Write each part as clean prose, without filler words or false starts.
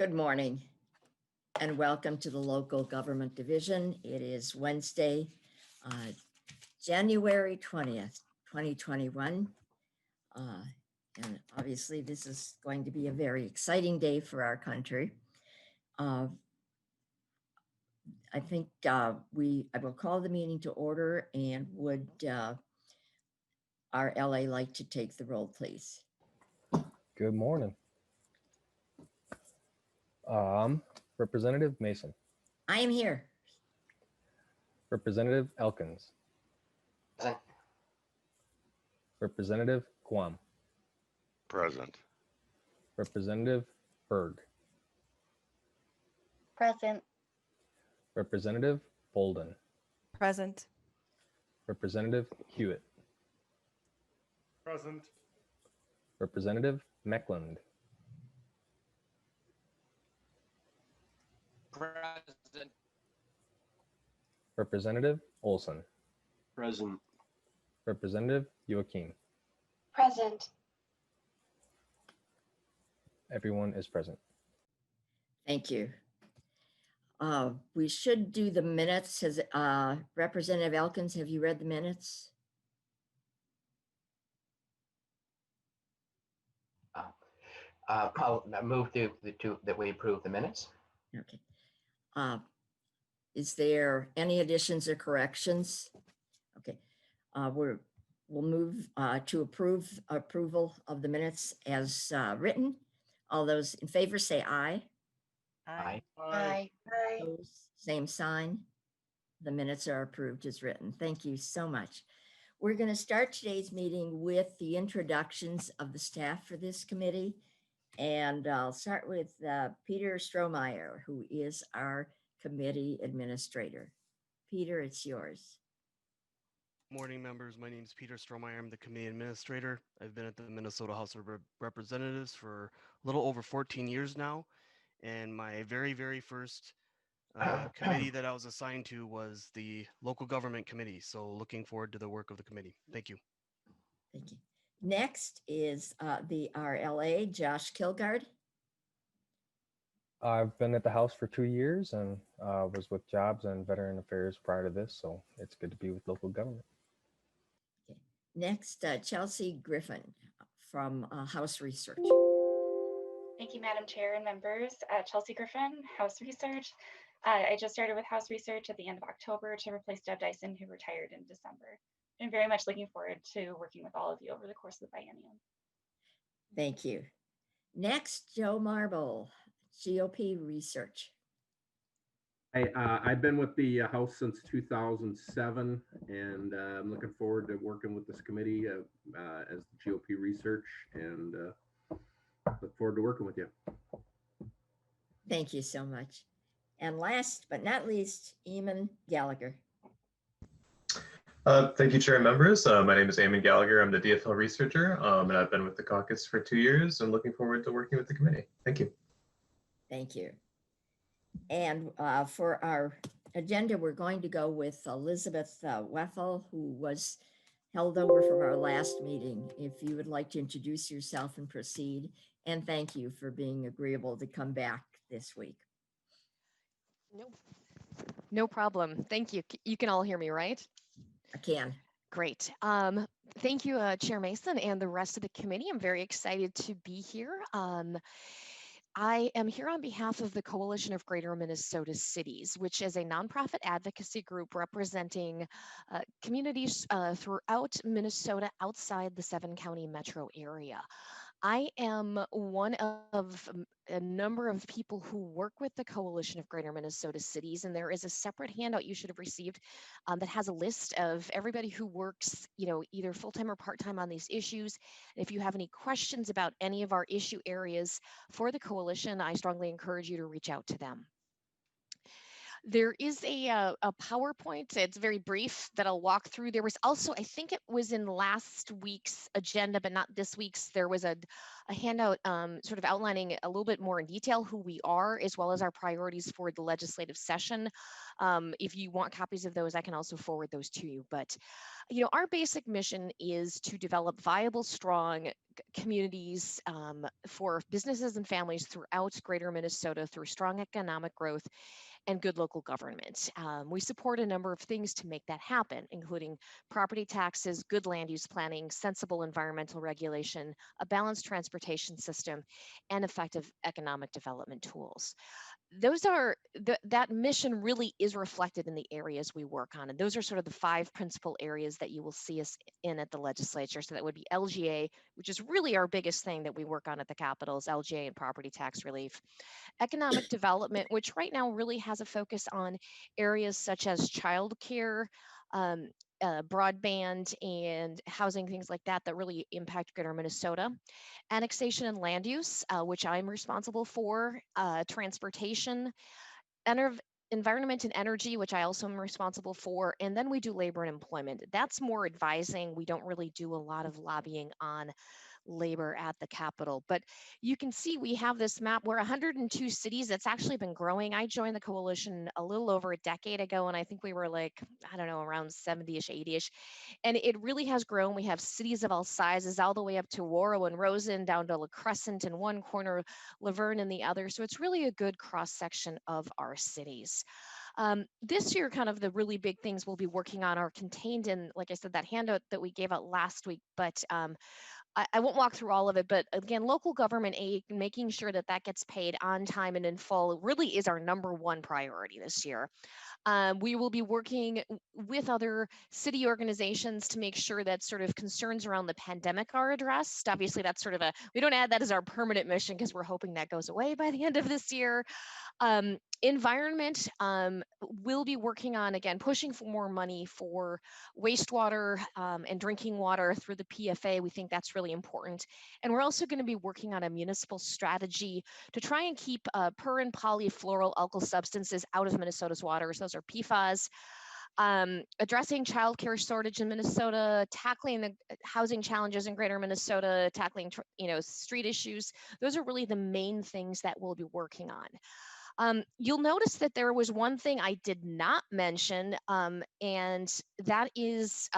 Good morning and welcome to the Local Government Division. It is Wednesday, January 20th, 2021. And obviously this is going to be a very exciting day for our country. I think I will call the meeting to order, and would our LA like to take the roll, please? Good morning. Representative Mason. I am here. Representative Elkins. Present. Representative Guam. Present. Representative Berg. Present. Representative Bolden. Present. Representative Hewitt. Present. Representative Meckland. Present. Representative Olson. Present. Representative Joaquin. Present. Everyone is present. Thank you. We should do the minutes. Has Representative Elkins, have you read the minutes? I'll move that we approve the minutes. Okay. Is there any additions or corrections? Okay. We'll move to approval of the minutes as written. All those in favor say aye. Aye. Aye. Opposed, same sign. The minutes are approved as written. Thank you so much. We're going to start today's meeting with the introductions of the staff for this committee. And I'll start with Peter Strohmeyer, who is our committee administrator. Peter, it's yours. Morning, members. My name is Peter Strohmeyer. I'm the committee administrator. I've been at the Minnesota House of Representatives for a little over 14 years now. And my very first committee that I was assigned to was the local government committee. So looking forward to the work of the committee. Thank you. Thank you. Next is the RLA, Josh Kilgard. I've been at the House for 2 years and was with Jobs and Veteran Affairs prior to this, so it's good to be with local government. Okay. Next, Chelsea Griffin from House Research. Thank you, Madam Chair and members. Chelsea Griffin, House Research. I just started with House Research at the end of October to replace Deb Dyson, who retired in December. I'm very much looking forward to working with all of you over the course of the biennium. Thank you. Next, Joe Marble, GOP Research. I've been with the House since 2007, and I'm looking forward to working with this committee as the GOP Research, and look forward to working with you. Thank you so much. And last but not least, Eamon Gallagher. Thank you, Chair and members. My name is Eamon Gallagher. I'm the DFL researcher, and I've been with the caucus for 2 years and looking forward to working with the committee. Thank you. Thank you. And for our agenda, we're going to go with Elizabeth Wethel, who was held over from our last meeting. If you would like to introduce yourself and proceed, and thank you for being agreeable to come back this week. No problem. Thank you. You can all hear me, right? I can. Great. Thank you, Chair Mason and the rest of the committee. I'm very excited to be here. I am here on behalf of the Coalition of Greater Minnesota Cities, which is a nonprofit advocacy group representing communities throughout Minnesota outside the 7-county metro area. I am one of a number of people who work with the Coalition of Greater Minnesota Cities, and there is a separate handout you should have received that has a list of everybody who works, either full-time or part-time on these issues. If you have any questions about any of our issue areas for the coalition, I strongly encourage you to reach out to them. There is a PowerPoint. It's very brief that I'll walk through. There was also, I think it was in last week's agenda, but not this week's. There was a handout sort of outlining a little bit more in detail who we are, as well as our priorities for the legislative session. If you want copies of those, I can also forward those to you. But, you know, our basic mission is to develop viable, strong communities for businesses and families throughout Greater Minnesota through strong economic growth and good local government. We support a number of things to make that happen, including property taxes, good land use planning, sensible environmental regulation, a balanced transportation system, and effective economic development tools. Those are that mission really is reflected in the areas we work on, and those are sort of the 5 principal areas that you will see us in at the legislature. So that would be LGA, which is really our biggest thing that we work on at the Capitol, is LGA and property tax relief. Economic development, which right now really has a focus on areas such as childcare, um, broadband, and housing, things like that, that really impact Greater Minnesota. Annexation and land use, which I'm responsible for, transportation, environment and energy, which I also am responsible for, and then we do labor and employment. That's more advising. We don't really do a lot of lobbying on labor at the Capitol. But you can see we have this map. We're 102 cities. That's actually been growing. I joined the coalition a little over a decade ago, and I think we were like, I don't know, around 70-ish, 80-ish. And it really has grown. We have cities of all sizes, all the way up to Warrow and Rosen, down to La Crescent in one corner, Laverne in the other. So it's really a good cross section of our cities. This year, kind of the really big things we'll be working on are contained in, like I said, that handout that we gave out last week. But I won't walk through all of it, but again, local government aid, making sure that that gets paid on time and in full really is our #1 priority this year. We will be working with other city organizations to make sure that sort of concerns around the pandemic are addressed. Obviously, that's sort of we don't add that as our permanent mission because we're hoping that goes away by the end of this year. Environment, we'll be working on, again, pushing for more money for wastewater and drinking water through the PFA. We think that's really important. And we're also going to be working on a municipal strategy to try and keep per and polyfluoroalkyl substances out of Minnesota's waters. Those are PFAS. Addressing childcare shortage in Minnesota, tackling the housing challenges in Greater Minnesota, tackling street issues. Those are really the main things that we'll be working on. You'll notice that there was one thing I did not mention, and that is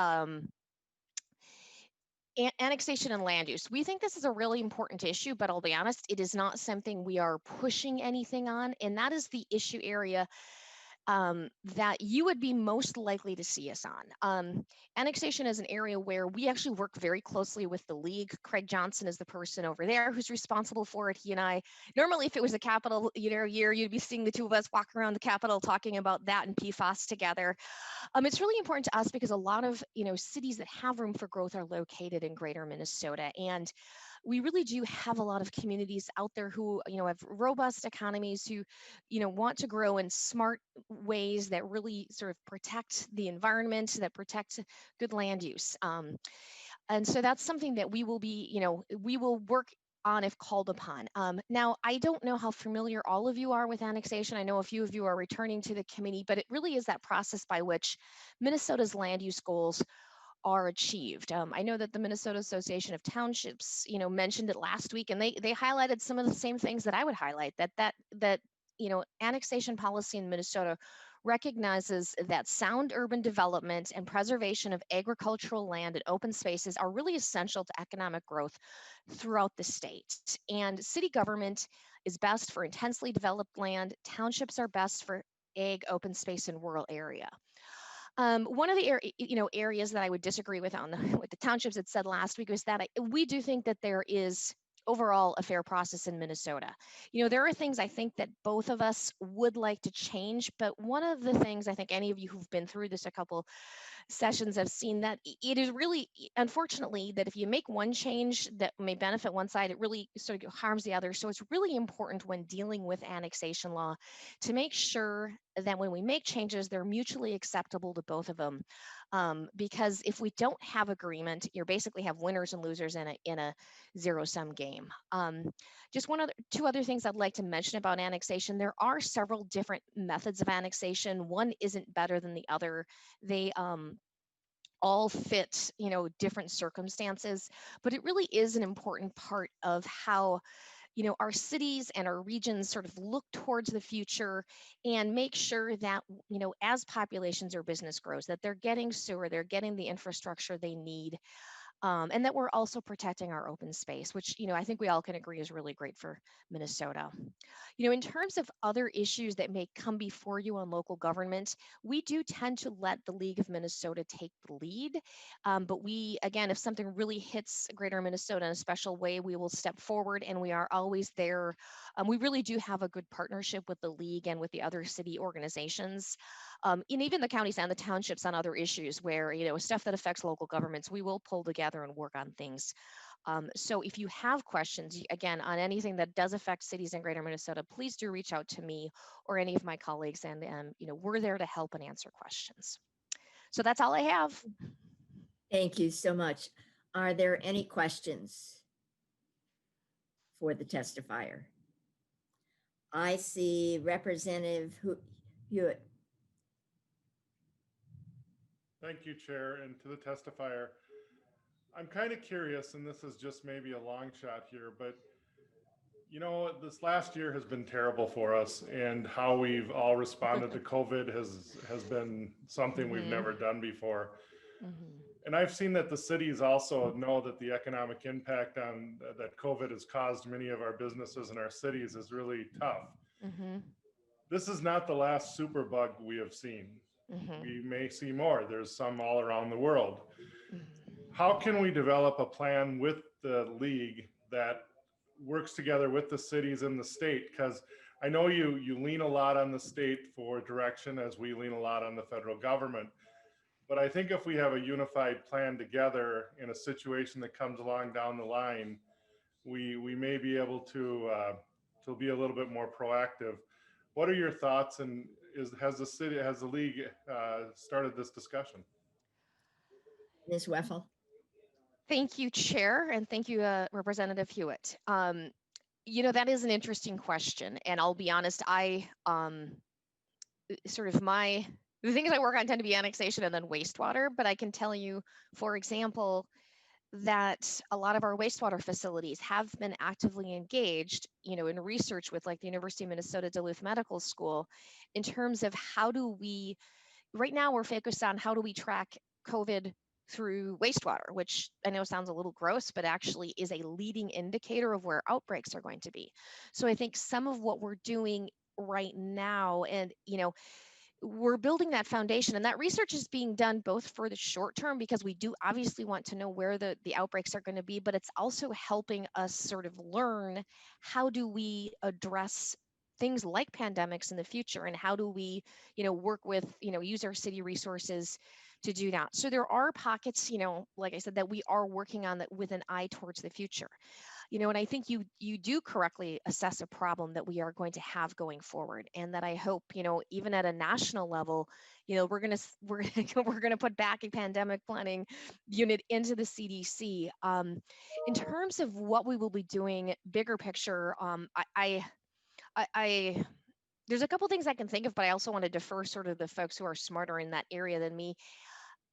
annexation and land use. We think this is a really important issue, but I'll be honest, it is not something we are pushing anything on, and that is the issue area that you would be most likely to see us on. Annexation is an area where we actually work very closely with the league. Craig Johnson is the person over there who's responsible for it. He and I, normally if it was a Capitol year, you'd be seeing the two of us walk around the Capitol talking about that and PFAS together. It's really important to us because a lot of cities that have room for growth are located in Greater Minnesota, and we really do have a lot of communities out there who have robust economies, who want to grow in smart ways that really sort of protect the environment, that protect good land use. And so that's something that we will be, we will work on if called upon. Now, I don't know how familiar all of you are with annexation. I know a few of you are returning to the committee, but it really is that process by which Minnesota's land use goals are achieved. I know that the Minnesota Association of Townships, mentioned it last week, and they highlighted some of the same things that I would highlight. That annexation policy in Minnesota recognizes that sound urban development and preservation of agricultural land and open spaces are really essential to economic growth throughout the state. And city government is best for intensely developed land. Townships are best for ag, open space, and rural area. One of the areas that I would disagree with what the townships had said last week was that we do think that there is overall a fair process in Minnesota. There are things I think that both of us would like to change, but one of the things I think any of you who've been through this a couple sessions have seen that it is really, unfortunately, that if you make one change that may benefit one side, it really sort of harms the other. So it's really important when dealing with annexation law to make sure that when we make changes, they're mutually acceptable to both of them. Because if we don't have agreement, you basically have winners and losers in a zero-sum game. Just two other things I'd like to mention about annexation. There are several different methods of annexation. One isn't better than the other. They all fit, different circumstances, but it really is an important part of how our cities and our regions sort of look towards the future and make sure that, as populations or business grows, that they're getting sewer, they're getting the infrastructure they need, and that we're also protecting our open space, which, I think we all can agree is really great for Minnesota. In terms of other issues that may come before you on local government, we do tend to let the League of Minnesota take the lead. But we, again, if something really hits Greater Minnesota in a special way, we will step forward, and we are always there. We really do have a good partnership with the League and with the other city organizations. And even the counties and the townships on other issues where, stuff that affects local governments, we will pull together and work on things. So if you have questions, again, on anything that does affect cities in Greater Minnesota, please do reach out to me or any of my colleagues, and we're there to help and answer questions. So that's all I have. Thank you so much. Are there any questions for the testifier? I see Representative Hewitt. Thank you, Chair, and to the testifier. I'm kind of curious, and this is just maybe a long shot here, but this last year has been terrible for us, and how we've all responded to COVID has been something we've never done before. And I've seen that the cities also know that the economic impact that COVID has caused many of our businesses in our cities is really tough. This is not the last super bug we have seen. We may see more. There's some all around the world. How can we develop a plan with the league that works together with the cities and the state? Because I know you lean a lot on the state for direction, as we lean a lot on the federal government. But I think if we have a unified plan together in a situation that comes along down the line, we may be able to be a little bit more proactive. What are your thoughts, and has the league started this discussion? Ms. Weffel. Thank you, Chair, and thank you, Representative Hewitt. That is an interesting question, and I'll be honest, I the things I work on tend to be annexation and then wastewater, but I can tell you, for example, that a lot of our wastewater facilities have been actively engaged, in research with like the University of Minnesota Duluth Medical School, in terms of right now we're focused on how do we track COVID through wastewater, which I know sounds a little gross, but actually is a leading indicator of where outbreaks are going to be. So I think some of what we're doing right now, and we're building that foundation, and that research is being done both for the short term, because we do obviously want to know where the outbreaks are going to be, but it's also helping us sort of learn how do we address things like pandemics in the future, and how do we work with use our city resources to do that. So there are pockets, like I said, that we are working on that with an eye towards the future. And I think you do correctly assess a problem that we are going to have going forward, and that I hope, even at a national level, we're gonna put back a pandemic planning unit into the CDC. In terms of what we will be doing, bigger picture, there's a couple things I can think of, but I also want to defer sort of the folks who are smarter in that area than me.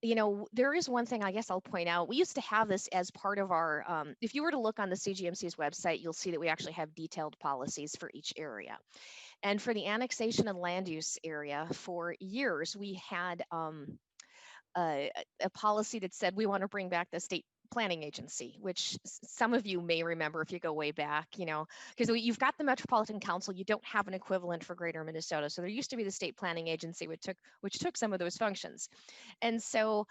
There is one thing I guess I'll point out. We used to have this as part of our, if you were to look on the CGMC's website, you'll see that we actually have detailed policies for each area. And for the annexation and land use area, for years, we had a policy that said we want to bring back the state planning agency, which some of you may remember if you go way back, because you've got the Metropolitan Council, you don't have an equivalent for Greater Minnesota. So there used to be the state planning agency, which took some of those functions. And so,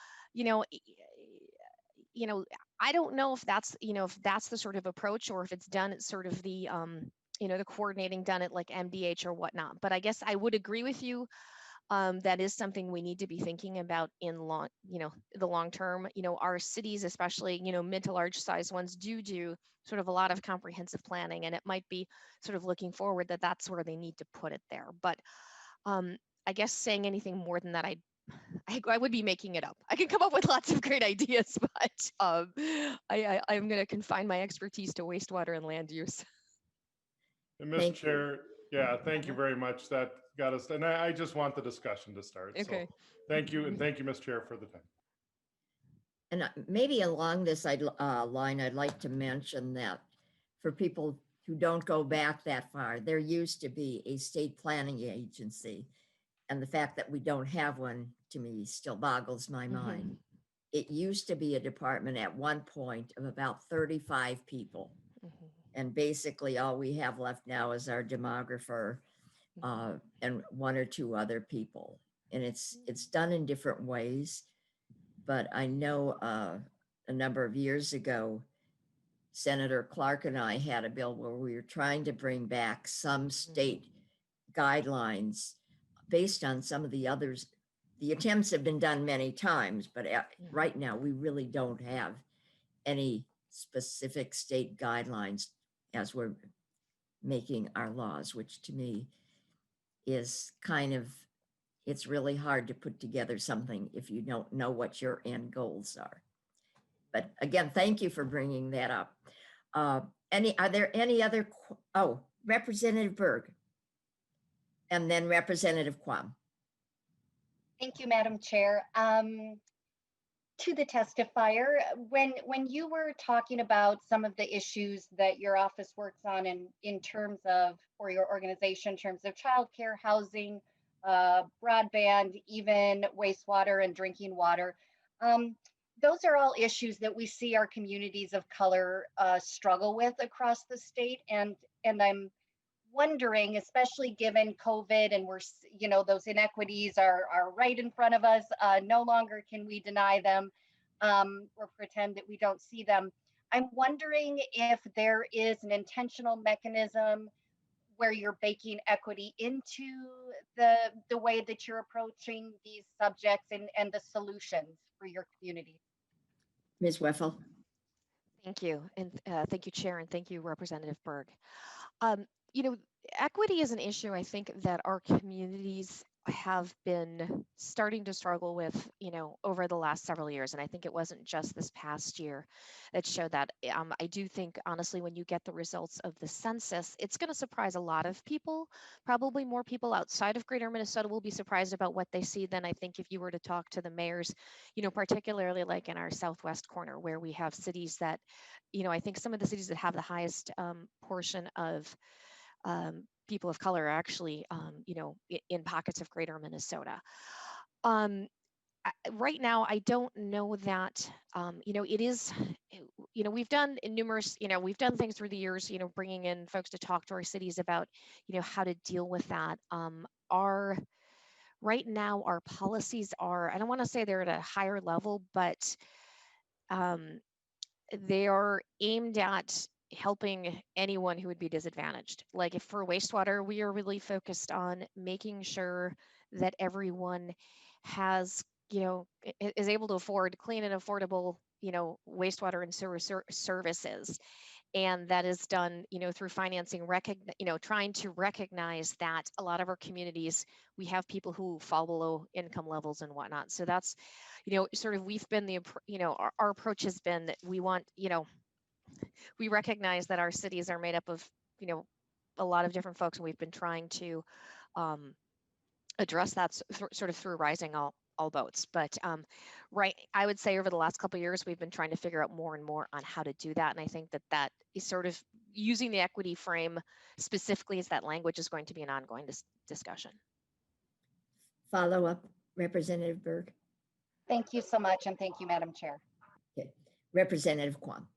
I don't know if that's, if that's the sort of approach, or if it's done at sort of the, the coordinating done at like MDH or whatnot. But I guess I would agree with you. That is something we need to be thinking about in the long term. Our cities, especially, mid to large size ones, do sort of a lot of comprehensive planning, and it might be sort of looking forward that that's where they need to put it there. But I guess saying anything more than that, I would be making it up. I can come up with lots of great ideas, but I'm going to confine my expertise to wastewater and land use. And Mr. Thank you. Chair, yeah, thank you very much. That got us, and I just want the discussion to start. Okay. So thank you, and thank you, Mr. Chair, for the time. And maybe along this line, I'd like to mention that for people who don't go back that far, there used to be a state planning agency. And the fact that we don't have one, to me, still boggles my mind. It used to be a department at one point of about 35 people. And basically all we have left now is our demographer and one or two other people. And it's done in different ways. But I know a number of years ago, Senator Clark and I had a bill where we were trying to bring back some state guidelines based on some of the others. The attempts have been done many times, but right now we really don't have any specific state guidelines as we're making our laws, which to me is kind of, it's really hard to put together something if you don't know what your end goals are. But again, thank you for bringing that up. Are there any other, Representative Berg and then Representative Quam. Thank you, Madam Chair. To the testifier, when you were talking about some of the issues that your office works on in terms of, or your organization in terms of childcare, housing, broadband, even wastewater and drinking water, those are all issues that we see our communities of color struggle with across the state. And I'm wondering, especially given COVID and we're, those inequities are right in front of us. No longer can we deny them or pretend that we don't see them. I'm wondering if there is an intentional mechanism where you're baking equity into the way that you're approaching these subjects and the solutions for your community. Ms. Weffel. Thank you. And thank you, Chair, and thank you, Representative Berg. Equity is an issue I think that our communities have been starting to struggle with, over the last several years. And I think it wasn't just this past year that showed that. I do think, honestly, when you get the results of the census, it's going to surprise a lot of people. Probably more people outside of Greater Minnesota will be surprised about what they see than I think if you were to talk to the mayors, particularly like in our southwest corner where we have cities that, I think some of the cities that have the highest portion of people of color are actually, in pockets of Greater Minnesota. Right now, I don't know that, it is, we've done numerous, we've done things through the years, bringing in folks to talk to our cities about, how to deal with that. Right now, our policies are, I don't want to say they're at a higher level, but they are aimed at helping anyone who would be disadvantaged. Like if for wastewater, we are really focused on making sure that everyone has, is able to afford clean and affordable, wastewater and sewer services. And that is done, through financing, trying to recognize that a lot of our communities, we have people who fall below income levels and whatnot. So that's, sort of, we've been our approach has been that we want, we recognize that our cities are made up of, a lot of different folks, and we've been trying to address that sort of through rising all boats. But I would say over the last couple of years, we've been trying to figure out more and more on how to do that. And I think that is sort of using the equity frame specifically as that language is going to be an ongoing discussion. Follow up, Representative Berg. Thank you so much. And thank you, Madam Chair. Okay. Representative Quam.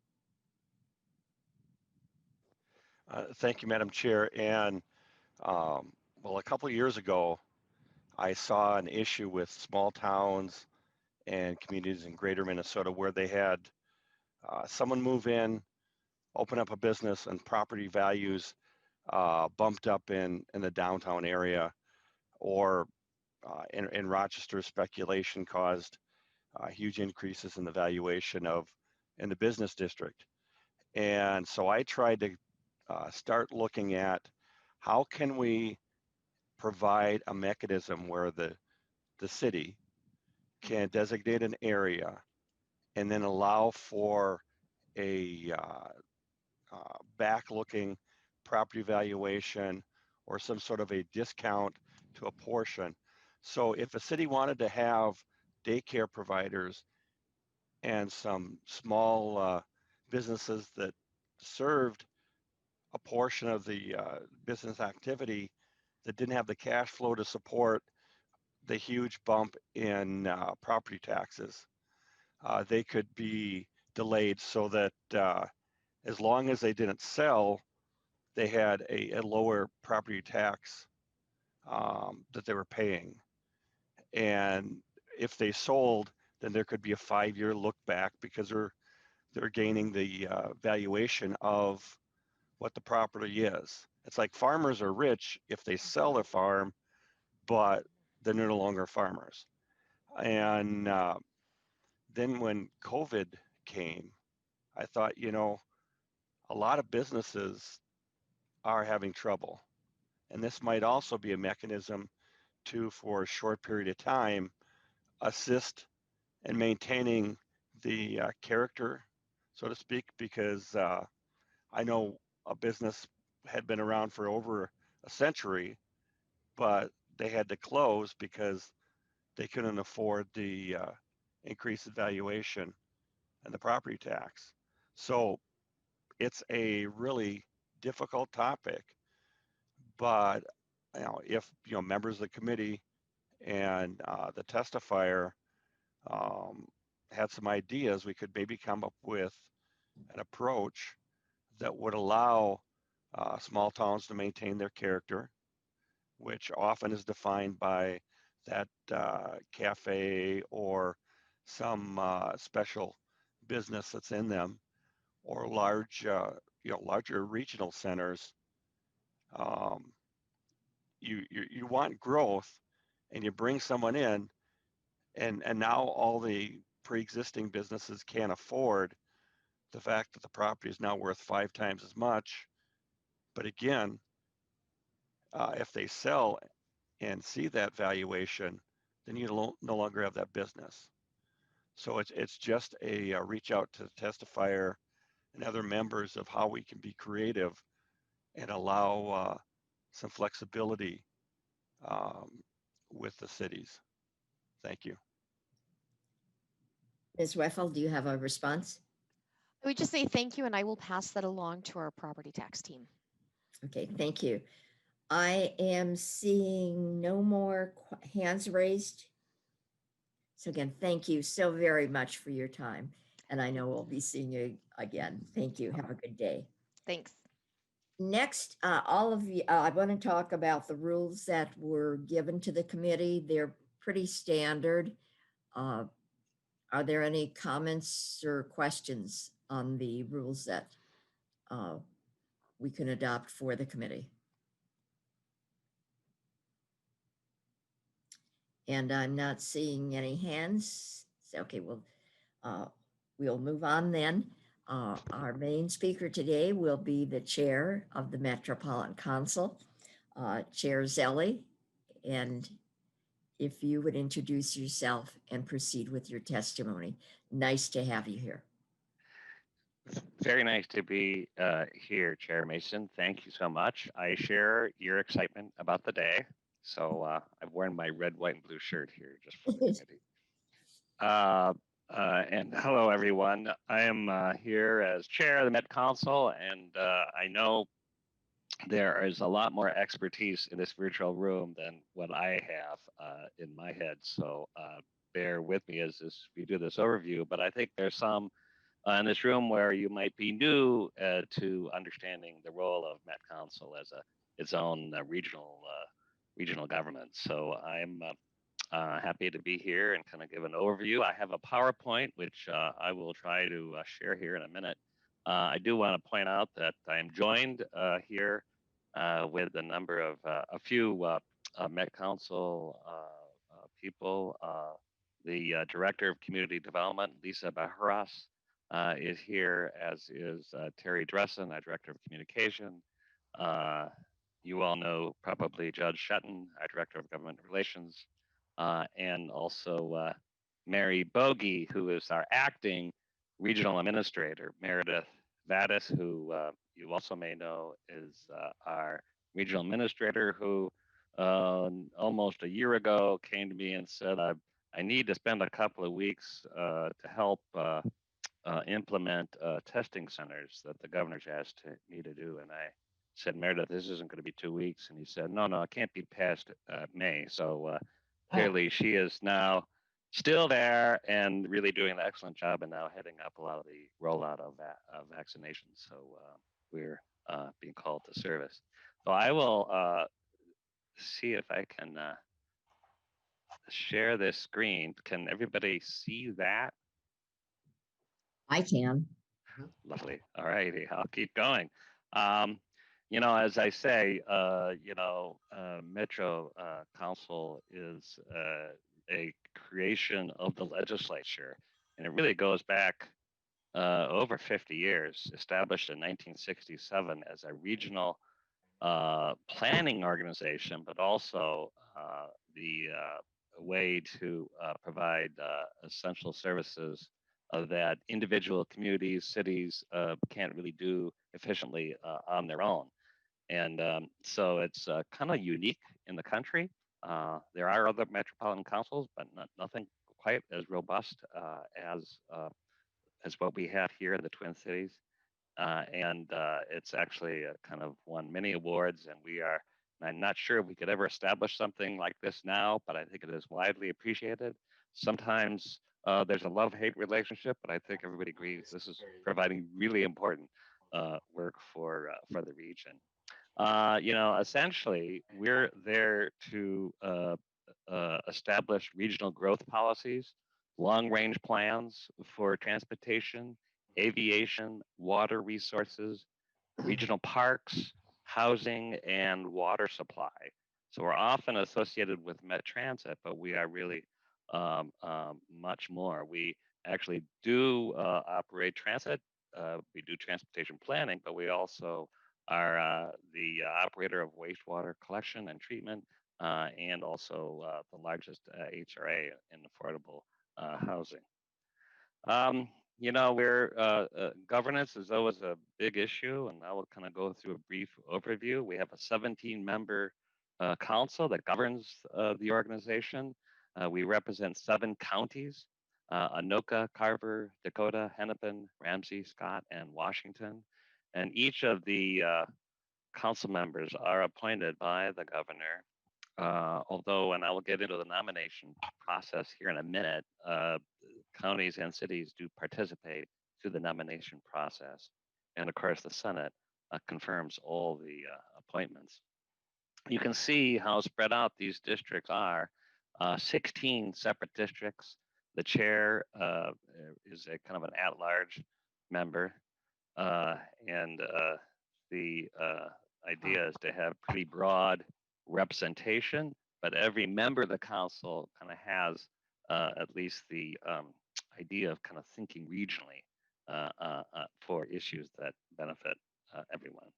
Thank you, Madam Chair. And well, a couple of years ago, I saw an issue with small towns and communities in Greater Minnesota where they had someone move in, open up a business, and property values bumped up in the downtown area, or in Rochester, speculation caused huge increases in the valuation in the business district. And so I tried to start looking at how can we provide a mechanism where the city can designate an area and then allow for a back-looking property valuation or some sort of a discount to a portion. So if a city wanted to have daycare providers and some small businesses that served a portion of the business activity that didn't have the cash flow to support the huge bump in property taxes, they could be delayed so that as long as they didn't sell, they had a lower property tax that they were paying. And if they sold, then there could be a 5-year look back because they're gaining the valuation of what the property is. It's like farmers are rich if they sell their farm, but they're no longer farmers. And then when COVID came, I thought, a lot of businesses are having trouble. And this might also be a mechanism to, for a short period of time, assist in maintaining the character, so to speak, because I know a business had been around for over a century, but they had to close because they couldn't afford the increase in valuation and the property tax. So it's a really difficult topic, but if members of the committee and the testifier had some ideas, we could maybe come up with an approach that would allow small towns to maintain their character, which often is defined by that cafe or some special business that's in them, or larger regional centers. You want growth, and you bring someone in, and now all the pre-existing businesses can't afford the fact that the property is now worth 5 times as much. But again, if they sell and see that valuation, then you no longer have that business. So it's just a reach out to the testifier and other members of how we can be creative and allow some flexibility with the cities. Thank you. Ms. Weffel, do you have a response? I would just say thank you, and I will pass that along to our property tax team. Okay, thank you. I am seeing no more hands raised. So again, thank you so very much for your time. And I know we'll be seeing you again. Thank you. Have a good day. Thanks. Next, all of you, I want to talk about the rules that were given to the committee. They're pretty standard. Are there any comments or questions on the rules that we can adopt for the committee? And I'm not seeing any hands. So, okay, we'll move on then. Our main speaker today will be the chair of the Metropolitan Council, Chair Zelli. And if you would introduce yourself and proceed with your testimony. Nice to have you here. Very nice to be here, Chair Mason. Thank you so much. I share your excitement about the day. So I've worn my red, white, and blue shirt here just for the committee. And hello, everyone. I am here as chair of the Met Council, and I know there is a lot more expertise in this virtual room than what I have in my head. So bear with me as we do this overview. But I think there's some in this room where you might be new to understanding the role of Met Council as its own regional government. So I'm happy to be here and kind of give an overview. I have a PowerPoint, which I will try to share here in a minute. I do want to point out that I am joined here with a number of a few Met Council people. The Director of Community Development, Lisa Bajaras, is here, as is Terry Dressen, our Director of Communication. You all know probably Judge Shetton, our Director of Government Relations, and also Mary Bogey, who is our acting regional administrator. Meredith Vadas, who you also may know, is our regional administrator, who almost a year ago came to me and said, I need to spend a couple of weeks to help implement testing centers that the governor's asked me to do. And I said, Meredith, this isn't going to be 2 weeks. And he said, no, it can't be past May. So clearly she is now still there and really doing an excellent job, and now heading up a lot of the rollout of vaccinations. So we're being called to service. So I will see if I can share this screen. Can everybody see that? I can. Lovely. All righty, I'll keep going. As I say, Metro Council is a creation of the legislature, and it really goes back over 50 years, established in 1967 as a regional planning organization, but also the way to provide essential services that individual communities, cities can't really do efficiently on their own. And so it's kind of unique in the country. There are other metropolitan councils, but nothing quite as robust as what we have here in the Twin Cities. It's actually kind of won many awards, and I'm not sure if we could ever establish something like this now, but I think it is widely appreciated. Sometimes there's a love-hate relationship, but I think everybody agrees this is providing really important work for the region. Essentially, we're there to establish regional growth policies, long-range plans for transportation, aviation, water resources, regional parks, housing, and water supply. So we're often associated with Met Transit, but we are really much more. We actually do operate transit. We do transportation planning, but we also are the operator of wastewater collection and treatment, and also the largest HRA in affordable housing. Governance is always a big issue, and I will kind of go through a brief overview. We have a 17-member council that governs the organization. We represent 7 counties: Anoka, Carver, Dakota, Hennepin, Ramsey, Scott, and Washington. And each of the council members are appointed by the governor. Although, and I will get into the nomination process here in a minute, counties and cities do participate through the nomination process. And of course, the Senate confirms all the appointments. You can see how spread out these districts are. 16 separate districts. The chair is a kind of an at-large member. And the idea is to have pretty broad representation, but every member of the council kind of has at least the idea of kind of thinking regionally for issues that benefit everyone.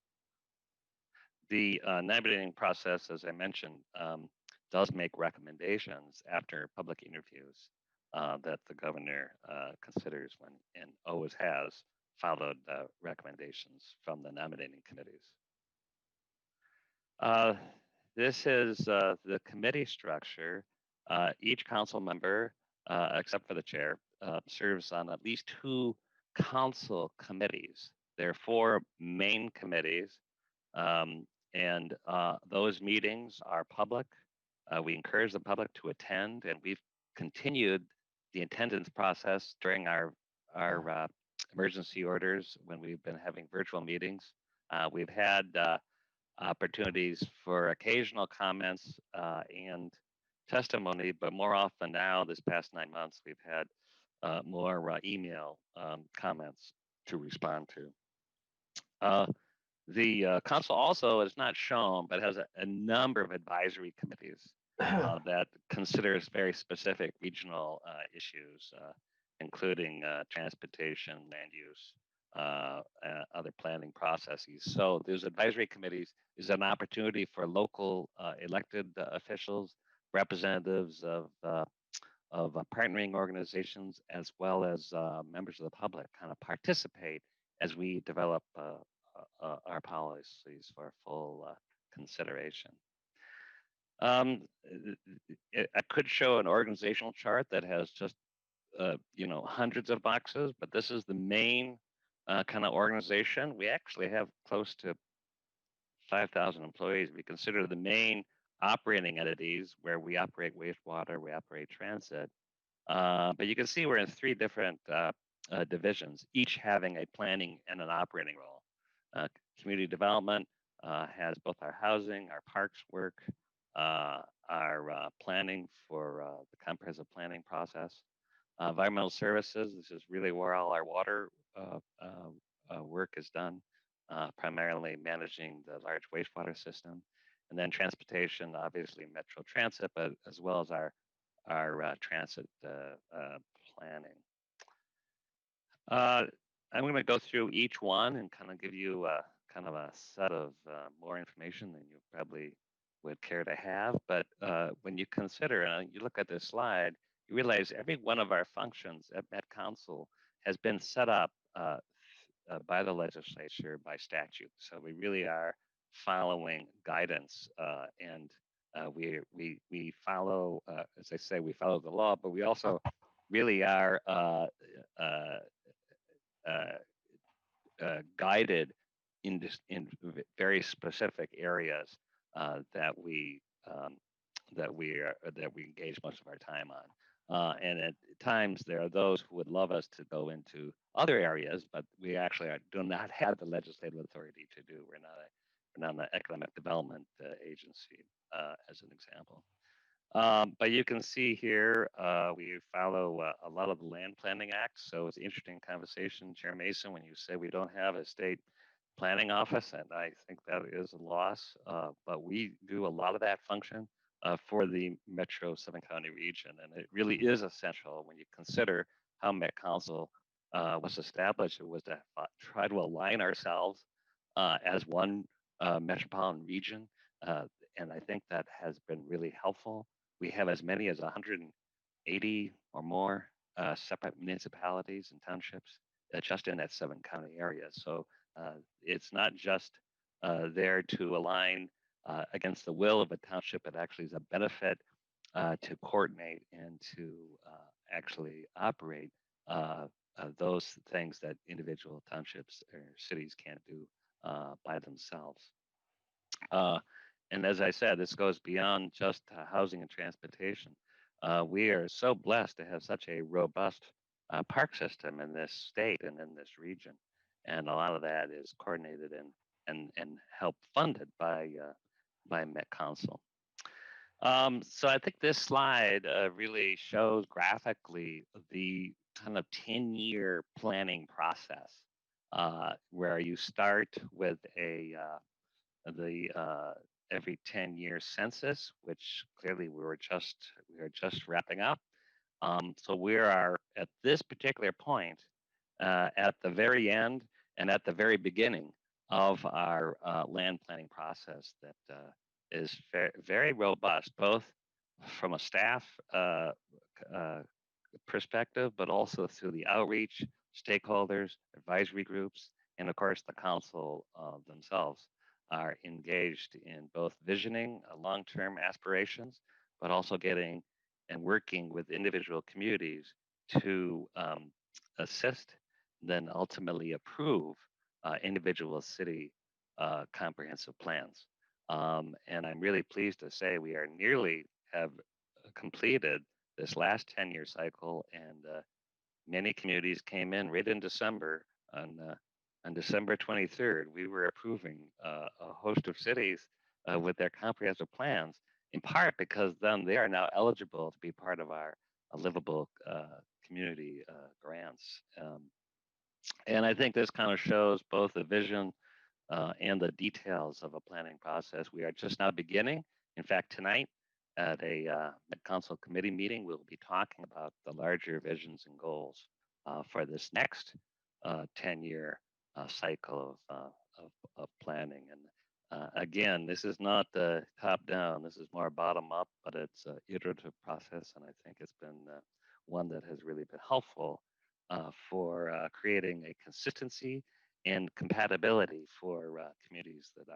The nominating process, as I mentioned, does make recommendations after public interviews that the governor considers when, and always has, followed recommendations from the nominating committees. This is the committee structure. Each council member, except for the chair, serves on at least 2 council committees. There are 4 main committees, and those meetings are public. We encourage the public to attend, and we've continued the attendance process during our emergency orders when we've been having virtual meetings. We've had opportunities for occasional comments and testimony, but more often now, this past 9 months, we've had more email comments to respond to. The council also is not shown, but has a number of advisory committees. that considers very specific regional issues, including transportation, land use, other planning processes. So those advisory committees is an opportunity for local elected officials, representatives of partnering organizations, as well as members of the public, kind of participate as we develop our policies for full consideration. I could show an organizational chart that has just hundreds of boxes, but this is the main kind of organization. We actually have close to 5,000 employees. We consider the main operating entities where we operate wastewater, we operate transit. But you can see we're in 3 different divisions, each having a planning and an operating role. Community development has both our housing, our parks work, our planning for the comprehensive planning process. Environmental services, this is really where all our water work is done, primarily managing the large wastewater system. And then transportation, obviously Metro Transit, but as well as our transit planning. I'm going to go through each one and kind of give you kind of a set of more information than you probably would care to have. But when you consider, you look at this slide, you realize every one of our functions at Met Council has been set up by the legislature by statute. So we really are following guidance, and we follow, as I say, we follow the law, but we also really are guided in very specific areas that we engage most of our time on. And at times there are those who would love us to go into other areas, but we actually do not have the legislative authority to do. We're not an economic development agency, as an example. But you can see here, we follow a lot of the land planning acts. So it's an interesting conversation, Chair Mason, when you say we don't have a state planning office, and I think that is a loss. But we do a lot of that function for the Metro 7-county region. And it really is essential when you consider how Met Council was established. It was to try to align ourselves as one metropolitan region. And I think that has been really helpful. We have as many as 180 or more separate municipalities and townships just in that 7-county area. So it's not just there to align against the will of a township. It actually is a benefit to coordinate and to actually operate those things that individual townships or cities can't do by themselves. And as I said, this goes beyond just housing and transportation. We are so blessed to have such a robust park system in this state and in this region. And a lot of that is coordinated and help funded by Met Council. So I think this slide really shows graphically the kind of 10-year planning process, where you start with every 10-year census, which clearly we are just wrapping up. So we are at this particular point at the very end and at the very beginning of our land planning process that is very robust, both from a staff perspective, but also through the outreach, stakeholders, advisory groups, and of course the council themselves are engaged in both visioning long-term aspirations, but also getting and working with individual communities to assist, then ultimately approve individual city comprehensive plans. And I'm really pleased to say we are nearly have completed this last 10-year cycle, and many communities came in right in December. On December 23rd, we were approving a host of cities with their comprehensive plans, in part because then they are now eligible to be part of our livable community grants. And I think this kind of shows both the vision and the details of a planning process. We are just now beginning. In fact, tonight, at a council committee meeting, we'll be talking about the larger visions and goals for this next 10-year cycle of planning. And again, this is not top down, this is more bottom up, but it's an iterative process. And I think it's been one that has really been helpful for creating a consistency and compatibility for communities that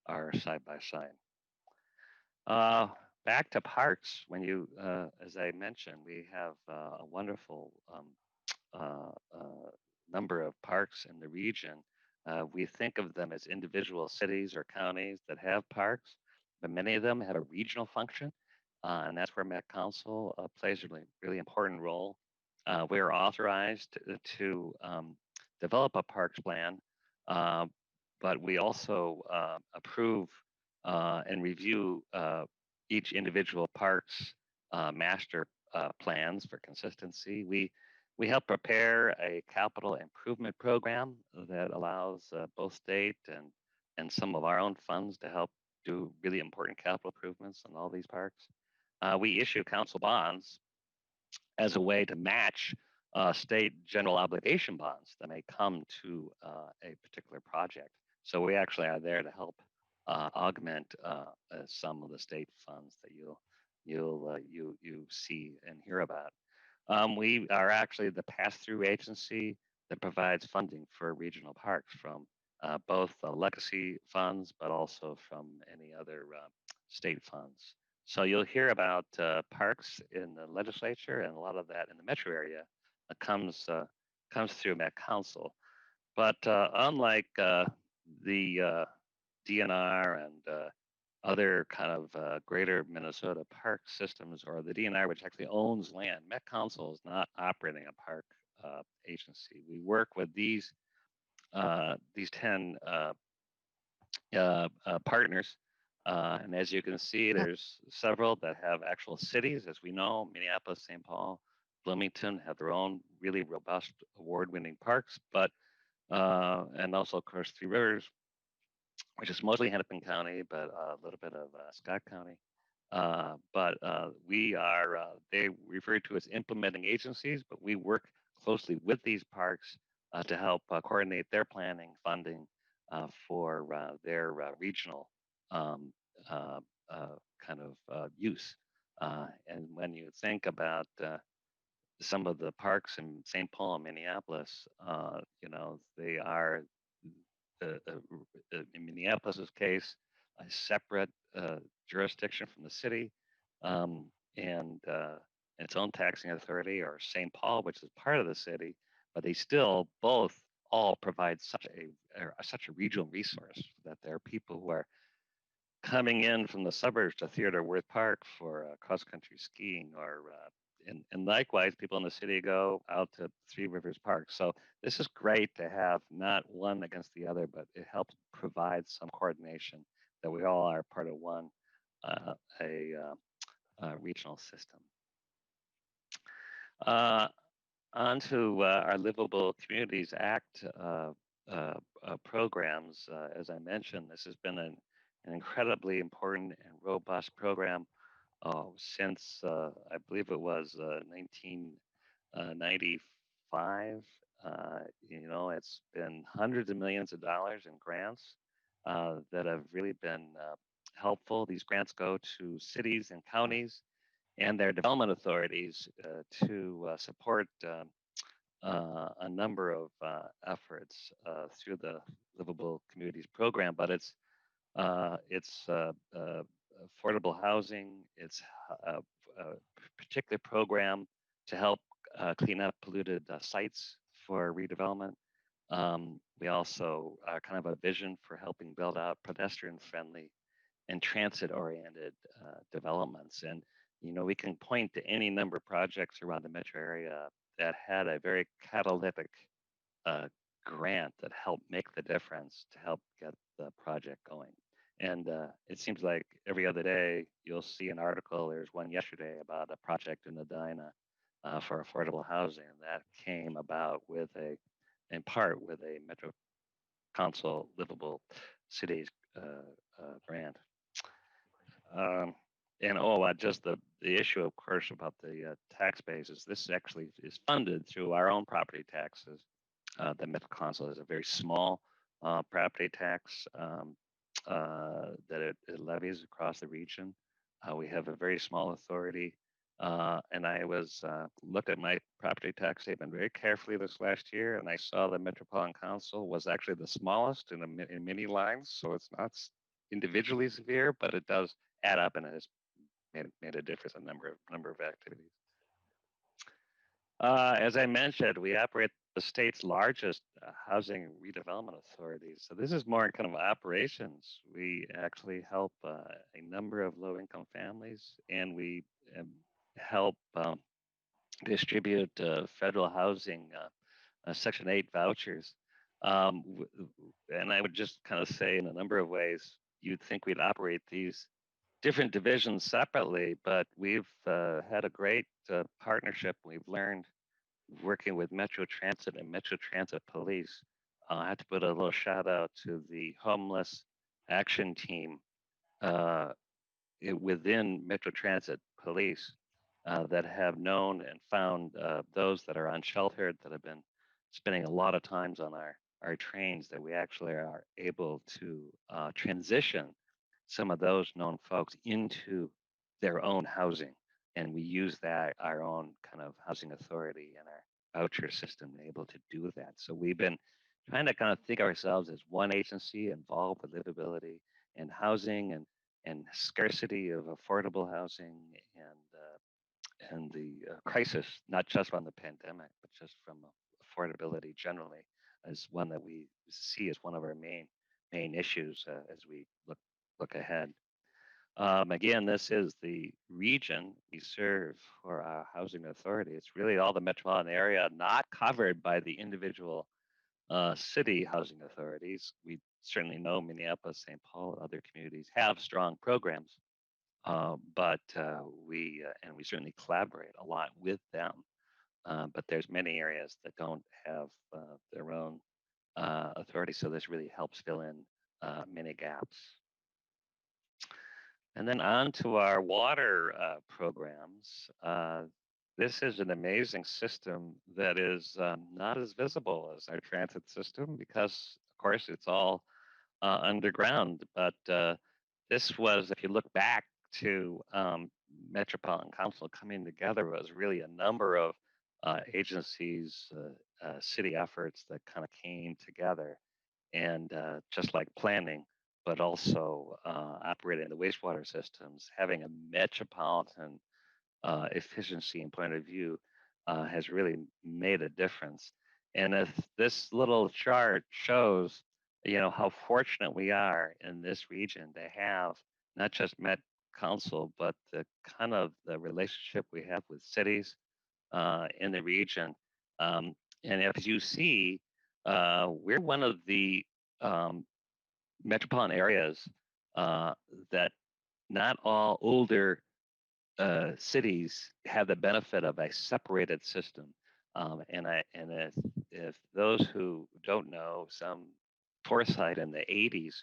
are side by side. Back to parks, when you, as I mentioned, we have a wonderful number of parks in the region. We think of them as individual cities or counties that have parks, but many of them have a regional function, and that's where Met Council plays a really important role. We are authorized to develop a parks plan, but we also approve and review each individual park's master plans for consistency. We help prepare a capital improvement program that allows both state and some of our own funds to help do really important capital improvements in all these parks. We issue council bonds as a way to match state general obligation bonds that may come to a particular project. So we actually are there to help augment some of the state funds that you see and hear about. We are actually the pass-through agency that provides funding for regional parks from both legacy funds, but also from any other state funds. So you'll hear about parks in the legislature, and a lot of that in the metro area comes through Met Council. But unlike the DNR and other kind of greater Minnesota park systems, or the DNR, which actually owns land, Met Council is not operating a park agency. We work with these 10 partners. And as you can see, there's several that have actual cities, as we know. Minneapolis, St. Paul, Bloomington have their own really robust award-winning parks, but and also, of course, Three Rivers, which is mostly Hennepin County, but a little bit of Scott County. But we are, they refer to as implementing agencies, but we work closely with these parks to help coordinate their planning, funding for their regional kind of use. And when you think about some of the parks in St. Paul and Minneapolis, you know, they are, in Minneapolis's case, a separate jurisdiction from the city and its own taxing authority, or St. Paul, which is part of the city, but they still both all provide such a regional resource that there are people who are coming in from the suburbs to Theodore Wirth Park for cross-country skiing, or and likewise, people in the city go out to Three Rivers Park. So this is great to have not one against the other, but it helps provide some coordination that we all are part of one regional system. On to our Livable Communities Act programs. As I mentioned, this has been an incredibly important and robust program since I believe it was 1995. You know, it's been hundreds of millions of dollars in grants that have really been helpful. These grants go to cities and counties and their development authorities to support a number of efforts through the Livable Communities program. But it's affordable housing. It's a particular program to help clean up polluted sites for redevelopment. We also are kind of a vision for helping build out pedestrian-friendly and transit-oriented developments. And you know, we can point to any number of projects around the metro area that had a very catalytic grant that helped make the difference to help get the project going. And it seems like every other day you'll see an article. There's one yesterday about a project in Edina for affordable housing that came about with in part with a Metro Council Livable Cities grant. just the issue, of course, about the tax basis. This actually is funded through our own property taxes. The Met Council has a very small property tax that it levies across the region. We have a very small authority. And I looked at my property tax statement very carefully this last year, and I saw the Metropolitan Council was actually the smallest in many lines. So it's not individually severe, but it does add up, and it has made a difference in number of activities. As I mentioned, we operate the state's largest housing redevelopment authority. So this is more kind of operations. We actually help a number of low-income families, and we help distribute federal housing Section 8 vouchers. And I would just kind of say, in a number of ways, you'd think we'd operate these different divisions separately, but we've had a great partnership. We've learned working with Metro Transit and Metro Transit Police. I have to put a little shout out to the homeless action team within Metro Transit Police that have known and found those that are unsheltered, that have been spending a lot of times on our trains, that we actually are able to transition some of those known folks into their own housing. And we use that, our own kind of housing authority and our voucher system, able to do that. So we've been trying to kind of think of ourselves as one agency involved with livability and housing and scarcity of affordable housing and the crisis, not just from the pandemic, but just from affordability generally, is one that we see as one of our main issues as we look ahead. Again, this is the region we serve for our housing authority. It's really all the metropolitan area, not covered by the individual city housing authorities. We certainly know Minneapolis, St. Paul, and other communities have strong programs, but we certainly collaborate a lot with them. But there's many areas that don't have their own authority, so this really helps fill in many gaps. And then on to our water programs. This is an amazing system that is not as visible as our transit system because, of course, it's all underground. But this was, if you look back to Metropolitan Council coming together, was really a number of agencies, city efforts that kind of came together. And just like planning, but also operating the wastewater systems, having a metropolitan efficiency and point of view has really made a difference. And if this little chart shows, how fortunate we are in this region to have not just Met Council, but the kind of the relationship we have with cities in the region. And as you see, we're one of the metropolitan areas that not all older cities have the benefit of a separated system. And if those who don't know, some foresight in the 80s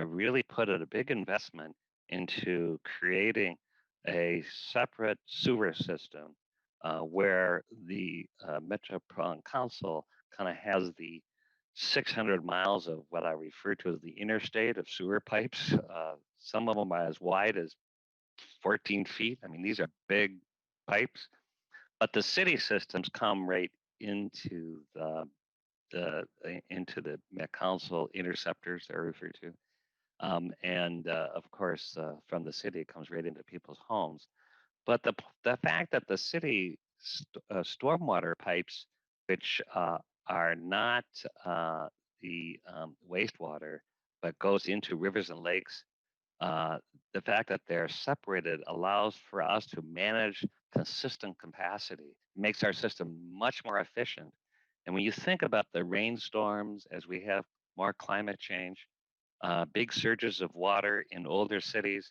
really put a big investment into creating a separate sewer system where the Metropolitan Council kind of has the 600 miles of what I refer to as the interstate of sewer pipes. Some of them are as wide as 14 feet. I mean, these are big pipes, but the city systems come right into the Met Council interceptors they're referred to. And of course, from the city, it comes right into people's homes. But the fact that the city stormwater pipes, which are not the wastewater, but goes into rivers and lakes, the fact that they're separated allows for us to manage consistent capacity, makes our system much more efficient. And when you think about the rainstorms, as we have more climate change, big surges of water in older cities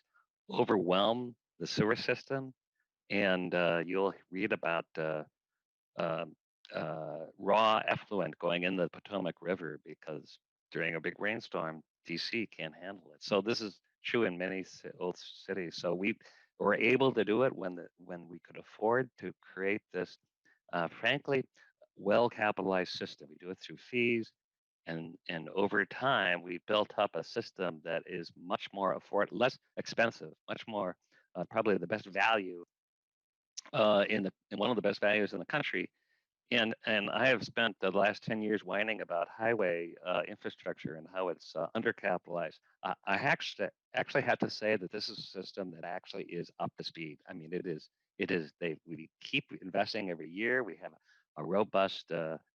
overwhelm the sewer system. And you'll read about raw effluent going in the Potomac River because during a big rainstorm, DC can't handle it. So this is true in many old cities. So we we're able to do it when we could afford to create this, frankly, well-capitalized system. We do it through fees, and over time we built up a system that is much more less expensive, much more probably the best value in one of the best values in the country. And I have spent the last 10 years whining about highway infrastructure and how it's undercapitalized. I actually have to say that this is a system that actually is up to speed. I mean, it is. We keep investing every year. We have a robust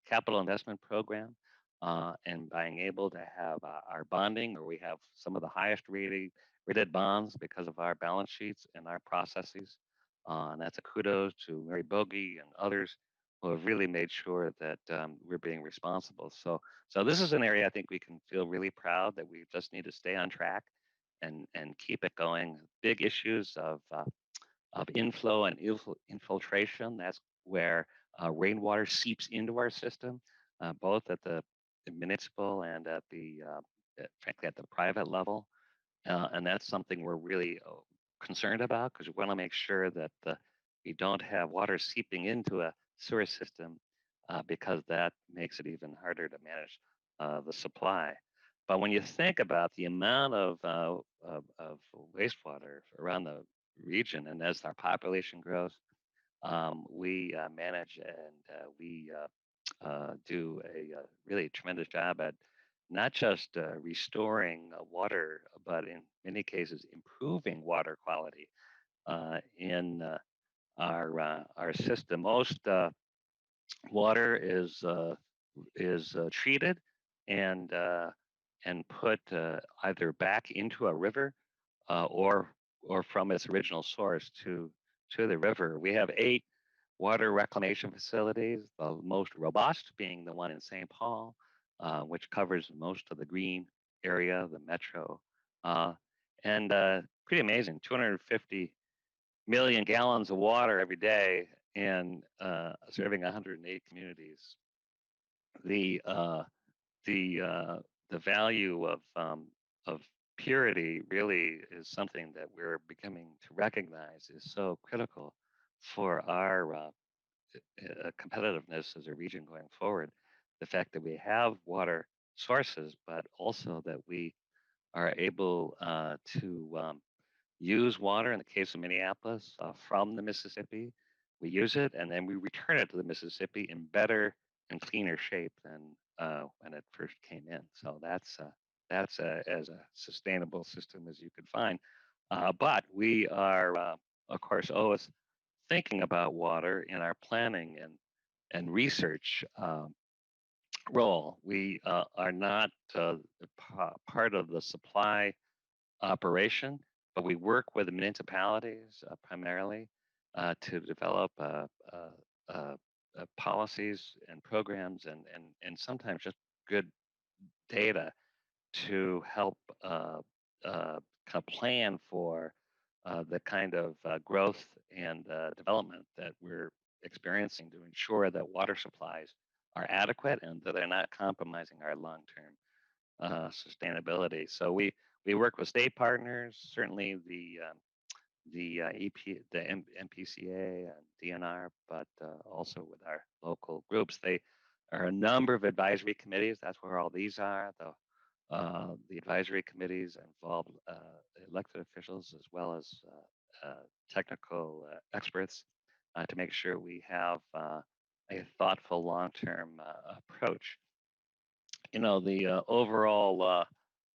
capital investment program, and being able to have our bonding, or we have some of the highest rated bonds because of our balance sheets and our processes. And that's a kudos to Mary Bogey and others who have really made sure that we're being responsible. So this is an area I think we can feel really proud that we just need to stay on track and keep it going. Big issues of inflow and infiltration. That's where rainwater seeps into our system, both at the municipal and at the frankly at the private level. And that's something we're really concerned about, because we want to make sure that we don't have water seeping into a sewer system, because that makes it even harder to manage the supply. But when you think about the amount of wastewater around the region, and as our population grows, we manage and we do a really tremendous job at not just restoring water, but in many cases improving water quality in our system. Most water is treated and put either back into a river or from its original source to the river. We have 8 water reclamation facilities, the most robust being the one in St. Paul, which covers most of the green area, the metro, and pretty amazing, 250 million gallons of water every day, and serving 108 communities. The value of purity really is something that we're beginning to recognize is so critical for our competitiveness as a region going forward. The fact that we have water sources, but also that we are able to use water, in the case of Minneapolis, from the Mississippi. We use it and then we return it to the Mississippi in better and cleaner shape than when it first came in. So that's as a sustainable system as you could find. But we are, of course, always thinking about water in our planning and research role. We are not part of the supply operation, but we work with the municipalities primarily to develop policies and programs and sometimes just good data to help kind of plan for the kind of growth and development that we're experiencing, to ensure that water supplies are adequate and that they're not compromising our long-term sustainability. So we work with state partners, certainly the MPCA and DNR, but also with our local groups. There are a number of advisory committees. That's where all these are. The advisory committees involve elected officials as well as technical experts to make sure we have a thoughtful long-term approach. You know, the overall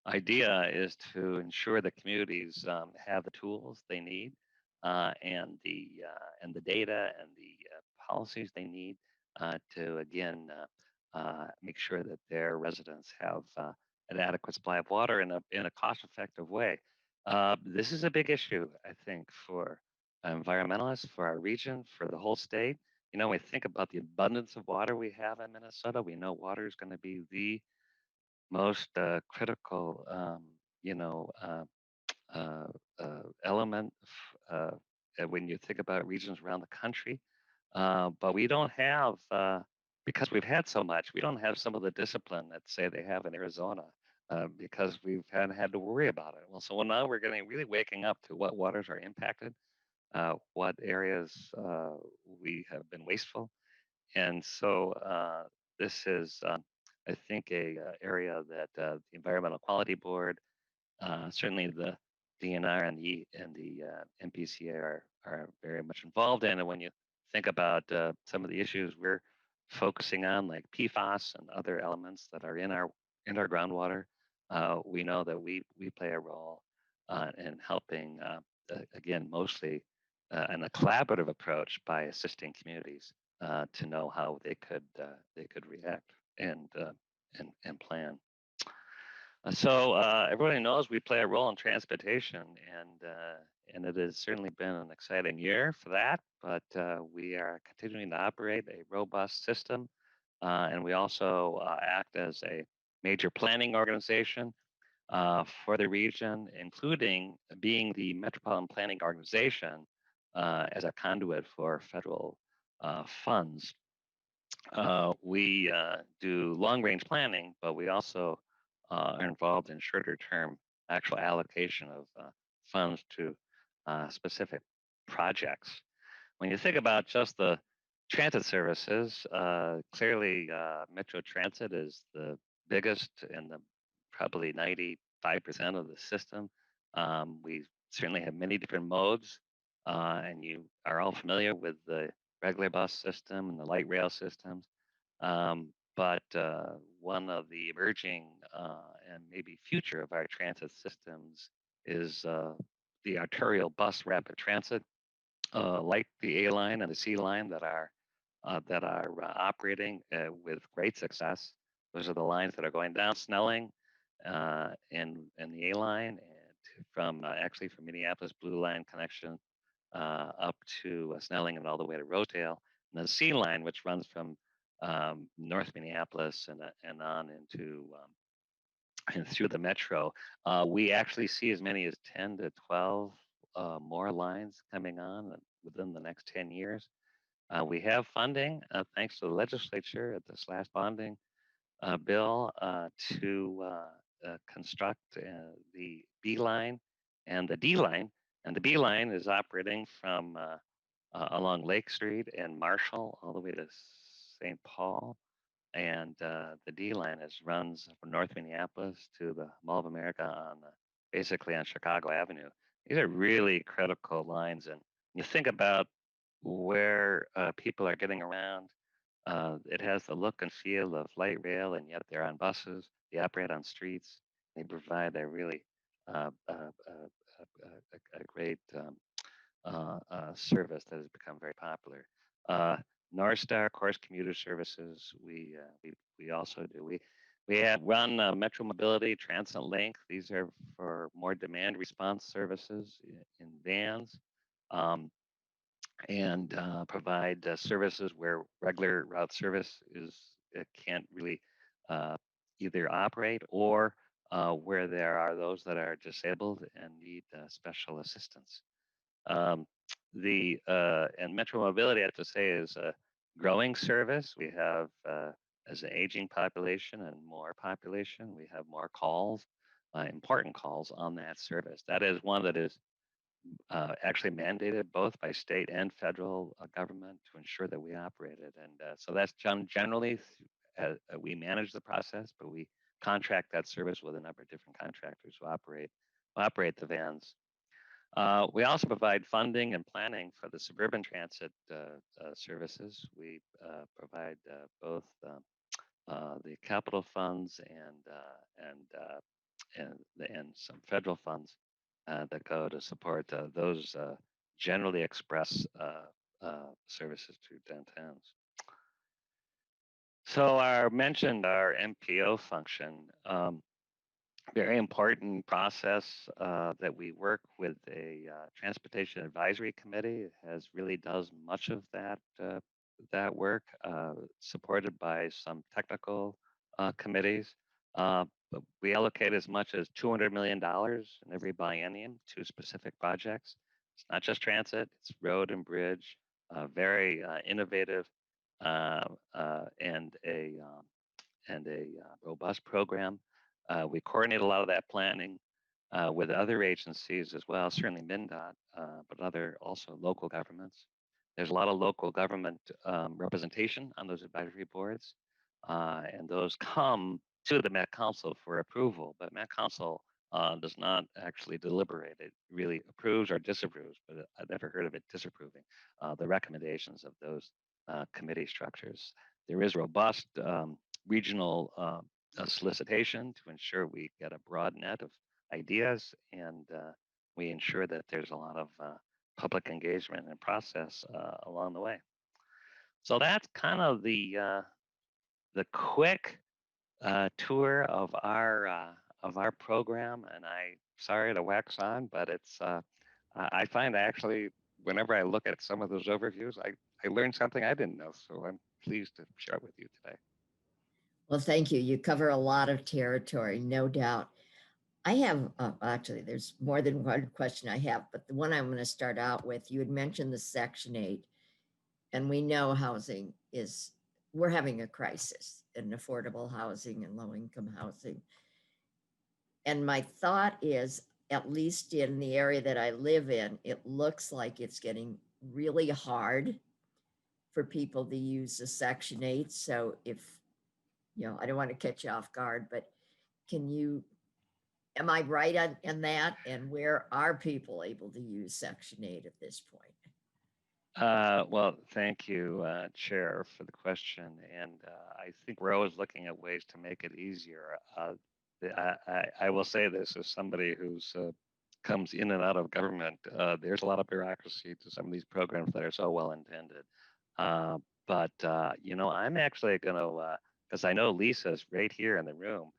idea is to ensure that communities have the tools they need and the data and the policies they need to again make sure that their residents have an adequate supply of water in a cost-effective way. This is a big issue, I think, for environmentalists, for our region, for the whole state. You know, we think about the abundance of water we have in Minnesota. We know water is going to be the most critical, element when you think about regions around the country. But we don't have, because we've had so much, we don't have some of the discipline that say they have in Arizona because we've had to worry about it. Well, so now we're getting really waking up to what waters are impacted, what areas we have been wasteful, and so this is, I think, a area that the Environmental Quality Board, certainly the DNR and the MPCA are very much involved in. And when you think about some of the issues we're focusing on, like PFAS and other elements that are in our groundwater, we know that we play a role in helping, again, mostly in a collaborative approach by assisting communities to know how they could react and plan. So everybody knows we play a role in transportation, and it has certainly been an exciting year for that. But we are continuing to operate a robust system, and we also act as a major planning organization for the region, including being the Metropolitan Planning Organization as a conduit for federal funds. We do long-range planning, but we also are involved in shorter-term actual allocation of funds to specific projects. When you think about just the transit services, clearly Metro Transit is the biggest and probably 95% of the system. We certainly have many different modes, and you are all familiar with the regular bus system and the light rail systems. But one of the emerging and maybe future of our transit systems is the arterial bus rapid transit, like the A line and the C line that are operating with great success. Those are the lines that are going down Snelling and the A line, and from actually from Minneapolis Blue Line connection up to Snelling and all the way to Rosedale, and the C line, which runs from North Minneapolis and on into and through the metro. We actually see as many as 10 to 12 more lines coming on within the next 10 years. We have funding, thanks to the legislature at this last bonding bill, to construct the B line and the D line. And the B line is operating from along Lake Street and Marshall all the way to St. Paul. And the D line runs from North Minneapolis to the Mall of America on basically on Chicago Avenue. These are really critical lines. And you think about where people are getting around. It has the look and feel of light rail, and yet they're on buses. They operate on streets. They provide a really a great service that has become very popular. North Star, of course, commuter services. We also do. We have run Metro Mobility, Transit Link. These are for more demand response services in vans. And provide services where regular route service can't really either operate, or where there are those that are disabled and need special assistance. And Metro Mobility, I have to say, is a growing service. We have, as an aging population and more population, we have more calls, important calls on that service. That is one that is actually mandated both by state and federal government to ensure that we operate it. And so that's generally, we manage the process, but we contract that service with a number of different contractors who operate the vans. We also provide funding and planning for the suburban transit services. We provide both the capital funds and some federal funds that go to support those generally express services to downtowns. So I mentioned our MPO function. Very important process that we work with a transportation advisory committee. It really does much of that work, supported by some technical committees. But we allocate as much as $200 million in every biennium to specific projects. It's not just transit; it's road and bridge. Very innovative and a robust program. We coordinate a lot of that planning with other agencies as well, certainly MnDOT, but other also local governments. There's a lot of local government representation on those advisory boards, and those come to the Met Council for approval, but Met Council does not actually deliberate. It really approves or disapproves, but I've never heard of it disapproving the recommendations of those committee structures. There is robust regional solicitation to ensure we get a broad net of ideas, and we ensure that there's a lot of public engagement and process along the way. So that's kind of the quick tour of our program, and I sorry to wax on, but it's I find actually whenever I look at some of those overviews, I learned something I didn't know, so I'm pleased to share it with you today. Well, thank you. You cover a lot of territory, no doubt. I have, actually, there's more than one question I have, but the one I'm going to start out with, you had mentioned the Section 8, and we know housing is, we're having a crisis in affordable housing and low-income housing. And my thought is, at least in the area that I live in, it looks like it's getting really hard for people to use the Section 8. So if, I don't want to catch you off guard, but am I right in that? And where are people able to use Section 8 at this point? Well, thank you, Chair, for the question. And I think we're always looking at ways to make it easier. I will say this as somebody who's comes in and out of government. There's a lot of bureaucracy to some of these programs that are so well intended. But I'm actually going to, because I know Lisa's right here in the room.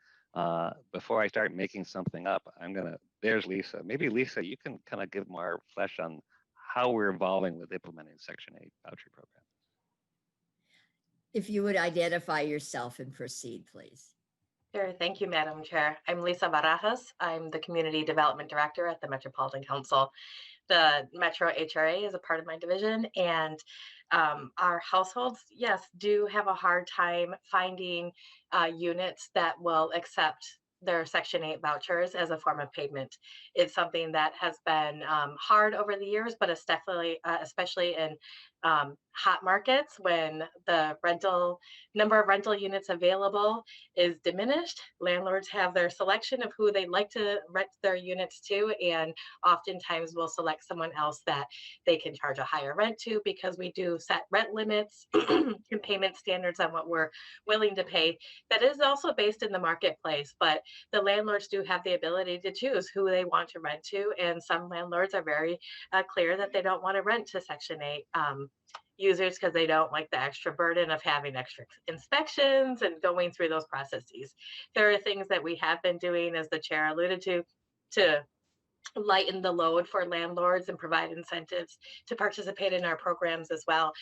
Before I start making something up, there's Lisa. Maybe Lisa, you can kind of give more flesh on how we're evolving with implementing Section 8 voucher program. If you would identify yourself and proceed, please. Sure. Thank you, Madam Chair. I'm Lisa Barajas. I'm the Community Development Director at the Metropolitan Council. The Metro HRA is a part of my division, and our households, yes, do have a hard time finding units that will accept their Section 8 vouchers as a form of payment. It's something that has been hard over the years, but it's definitely, especially in hot markets when the number of rental units available is diminished. Landlords have their selection of who they'd like to rent their units to, and oftentimes will select someone else that they can charge a higher rent to, because we do set rent limits and payment standards on what we're willing to pay. That is also based in the marketplace, but the landlords do have the ability to choose who they want to rent to, and some landlords are very clear that they don't want to rent to Section 8 users because they don't like the extra burden of having extra inspections and going through those processes. There are things that we have been doing, as the chair alluded to lighten the load for landlords and provide incentives to participate in our programs as well,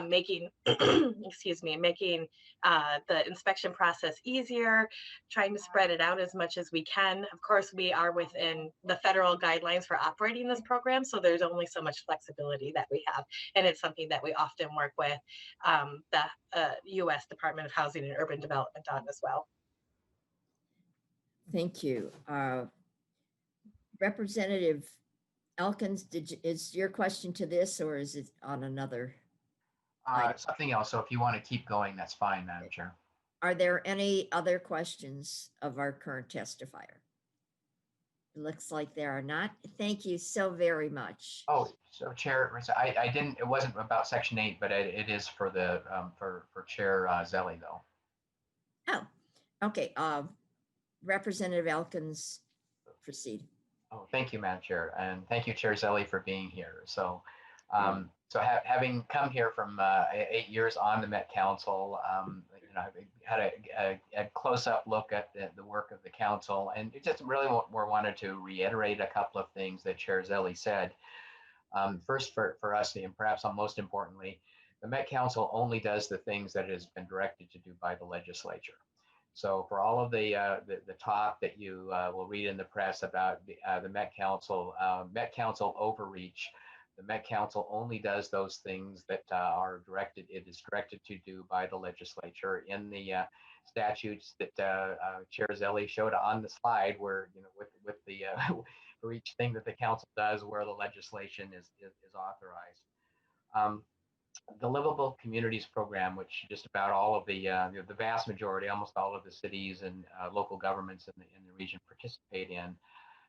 making making the inspection process easier, trying to spread it out as much as we can. Of course, we are within the federal guidelines for operating this program, so there's only so much flexibility that we have, and it's something that we often work with the U.S. Department of Housing and Urban Development on as well. Thank you. Representative Elkins, is your question to this, or is it on another? Something else. So if you want to keep going, that's fine, Madam Chair. Are there any other questions of our current testifier? It looks like there are not. Thank you so very much. Oh, so Chair, I didn't. It wasn't about Section 8, but it is for the for Chair Zelli though. Oh, okay. Representative Elkins, proceed. Oh, thank you, Madam Chair, and thank you, Chair Zelli, for being here. So, having come here from 8 years on the Met Council, I've had a close-up look at the work of the council, and it just really wanted to reiterate a couple of things that Chair Zelli said. First, for us, and perhaps most importantly, the Met Council only does the things that it has been directed to do by the legislature. So for all of the talk that you will read in the press about the Met Council overreach, The Met Council only does those things that it is directed to do by the legislature in the statutes that Chair Zelli showed on the slide, where, with the for each thing that the council does, where the legislation is authorized. The Livable Communities Program, which just about all of the vast majority, almost all of the cities and local governments in the region participate in,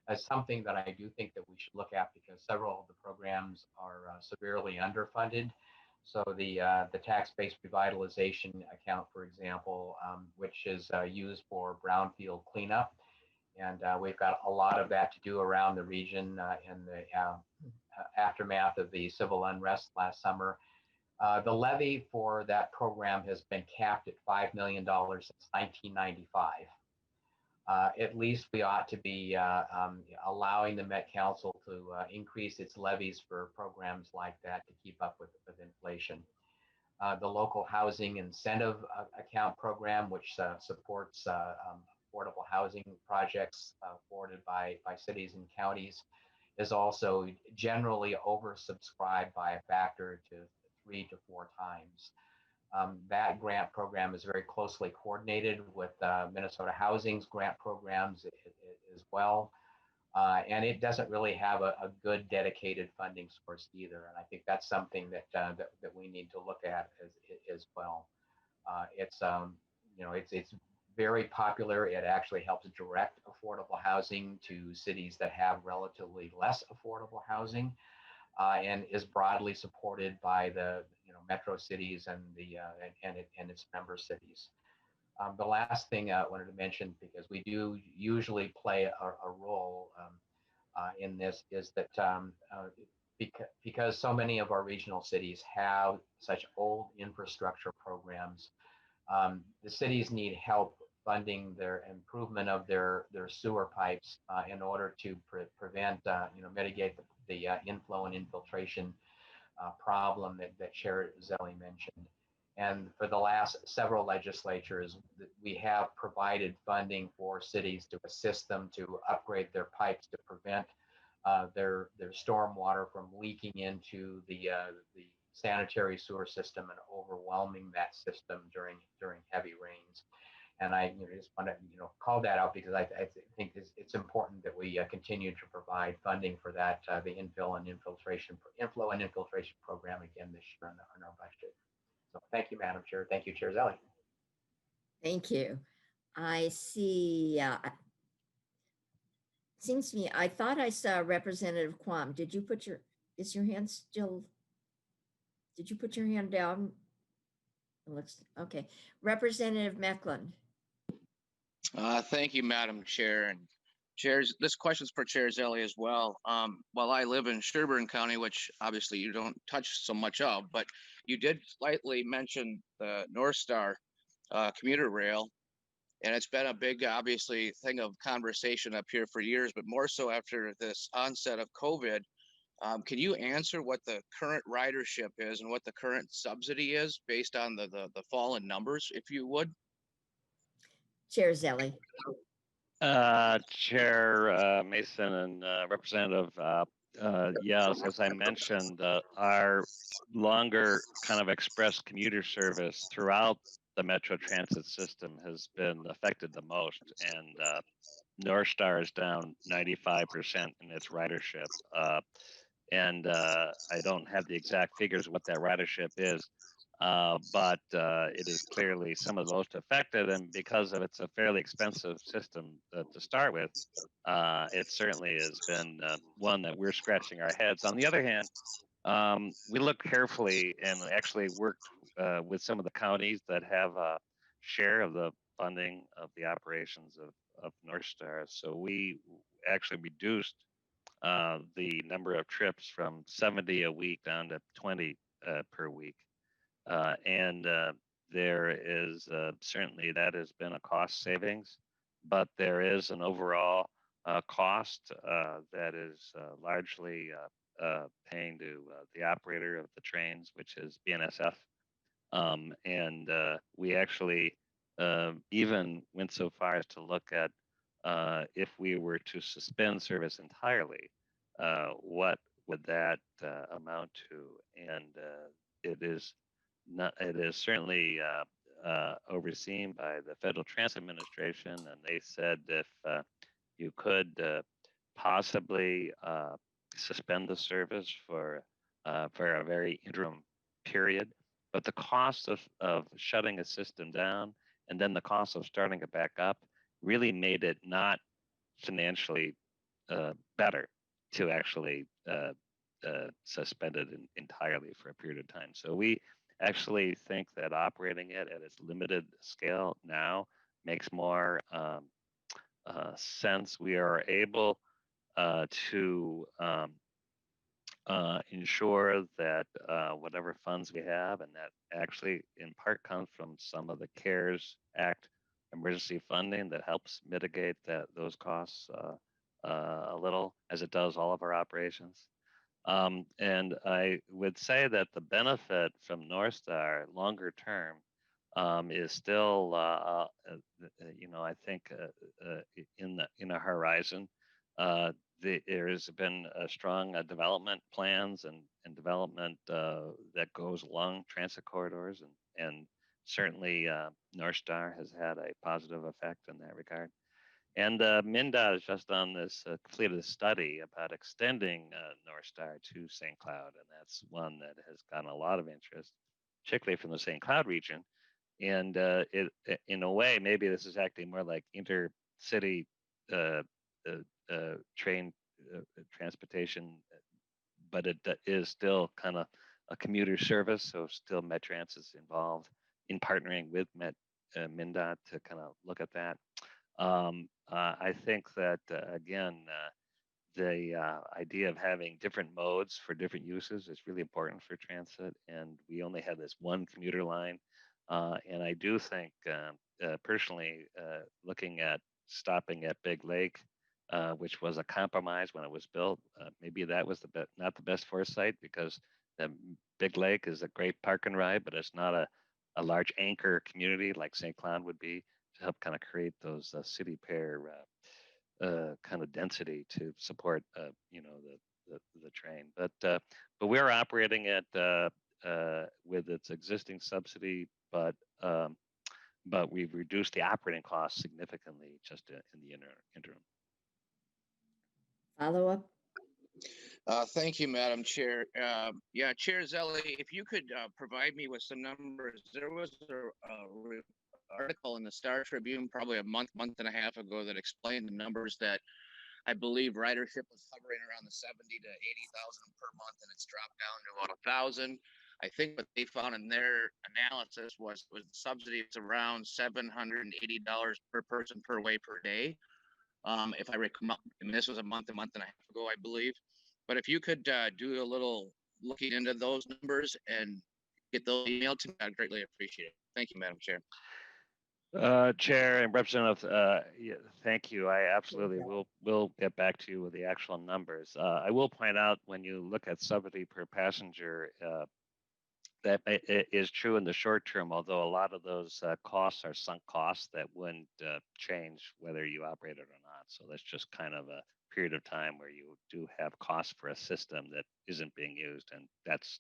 as something that I do think that we should look at, because several of the programs are severely underfunded. So the tax-based revitalization account, for example, which is used for brownfield cleanup, and we've got a lot of that to do around the region in the aftermath of the civil unrest last summer. The levy for that program has been capped at $5 million since 1995. At least we ought to be allowing the Met Council to increase its levies for programs like that to keep up with inflation. The Local Housing Incentive Account Program, which supports affordable housing projects afforded by cities and counties, is also generally oversubscribed by a factor to 3 to 4 times. That grant program is very closely coordinated with Minnesota Housing's grant programs as well. And it doesn't really have a good dedicated funding source either. And I think that's something that we need to look at as well. It's very popular. It actually helps direct affordable housing to cities that have relatively less affordable housing, and is broadly supported by the metro cities and its member cities. The last thing I wanted to mention, because we do usually play a role in this, is that because so many of our regional cities have such old infrastructure programs, the cities need help funding their improvement of their sewer pipes in order to prevent, mitigate the inflow and infiltration problem that Chair Zelli mentioned. And for the last several legislatures, we have provided funding for cities to assist them to upgrade their pipes to prevent their storm water from leaking into the sanitary sewer system and overwhelming that system during heavy rains. And I just want to call that out, because I think it's important that we continue to provide funding for that, the inflow and infiltration program again this year in our budget. So thank you, Madam Chair. Thank you, Chair Zelli. Thank you. I see. Seems to me, I thought I saw Representative Quam. Did you put is your hand still? Did you put your hand down? It looks okay. Representative Mecklen. Thank you, Madam Chair. And Chairs, this question's for Chair Zelli as well. While I live in Sherburne County, which obviously you don't touch so much of, but you did slightly mention the North Star commuter rail. And it's been a big, obviously, thing of conversation up here for years, but more so after this onset of COVID. Can you answer what the current ridership is and what the current subsidy is based on the fallen numbers, if you would? Chair Zelli. Chair Mason and Representative, yes, as I mentioned, our longer kind of express commuter service throughout the Metro Transit system has been affected the most, and North Star is down 95% in its ridership. And I don't have the exact figures of what that ridership is, but it is clearly some of the most affected, and because of it's a fairly expensive system to start with, it certainly has been one that we're scratching our heads. On the other hand, we looked carefully and actually worked with some of the counties that have a share of the funding of the operations of North Star. So we actually reduced the number of trips from 70 a week down to 20 per week. And there is certainly that has been a cost savings, but there is an overall cost that is largely paying to the operator of the trains, which is BNSF. And we actually even went so far as to look at if we were to suspend service entirely, what would that amount to? And it is not. It is certainly overseen by the Federal Transit Administration, and they said if you could possibly suspend the service for a very interim period, but the cost of shutting a system down and then the cost of starting it back up really made it not financially better to actually suspend it entirely for a period of time. So we actually think that operating it at its limited scale now makes more sense. We are able to ensure that whatever funds we have, and that actually in part comes from some of the CARES Act emergency funding that helps mitigate those costs a little, as it does all of our operations. And I would say that the benefit from North Star longer term is still, I think in the horizon. There's been strong development plans and development that goes along transit corridors, and certainly North Star has had a positive effect in that regard. And MnDOT has just done this, completed a study about extending North Star to St. Cloud, and that's one that has gotten a lot of interest, particularly from the St. Cloud region. And in a way, maybe this is acting more like intercity train transportation, but it is still kind of a commuter service. So still Metrans is involved in partnering with MnDOT to kind of look at that. I think that again, the idea of having different modes for different uses is really important for transit, and we only have this one commuter line. And I do think, personally, looking at stopping at Big Lake, which was a compromise when it was built, maybe that was not the best foresight, because the Big Lake is a great park and ride, but it's not a large anchor community like St. Cloud would be, to help kind of create those city pair kind of density to support the train. But we're operating it with its existing subsidy, but we've reduced the operating costs significantly just in the interim. Follow up. Thank you, Madam Chair. Yeah, Chair Zelli, if you could provide me with some numbers. There was an article in the Star Tribune probably a month and a half ago that explained the numbers that I believe ridership was hovering around the 70 to 80,000 per month, and it's dropped down to about 1,000. I think what they found in their analysis was subsidies around $780 per person per way per day. If I recall, and this was a month and a half ago, I believe. But if you could do a little looking into those numbers and get those emailed to me, I'd greatly appreciate it. Thank you, Madam Chair. Chair and Representative, yeah, thank you. I absolutely will get back to you with the actual numbers. I will point out, when you look at subsidy per passenger, that it is true in the short term, although a lot of those costs are sunk costs that wouldn't change whether you operate it or not. So that's just kind of a period of time where you do have costs for a system that isn't being used, and that's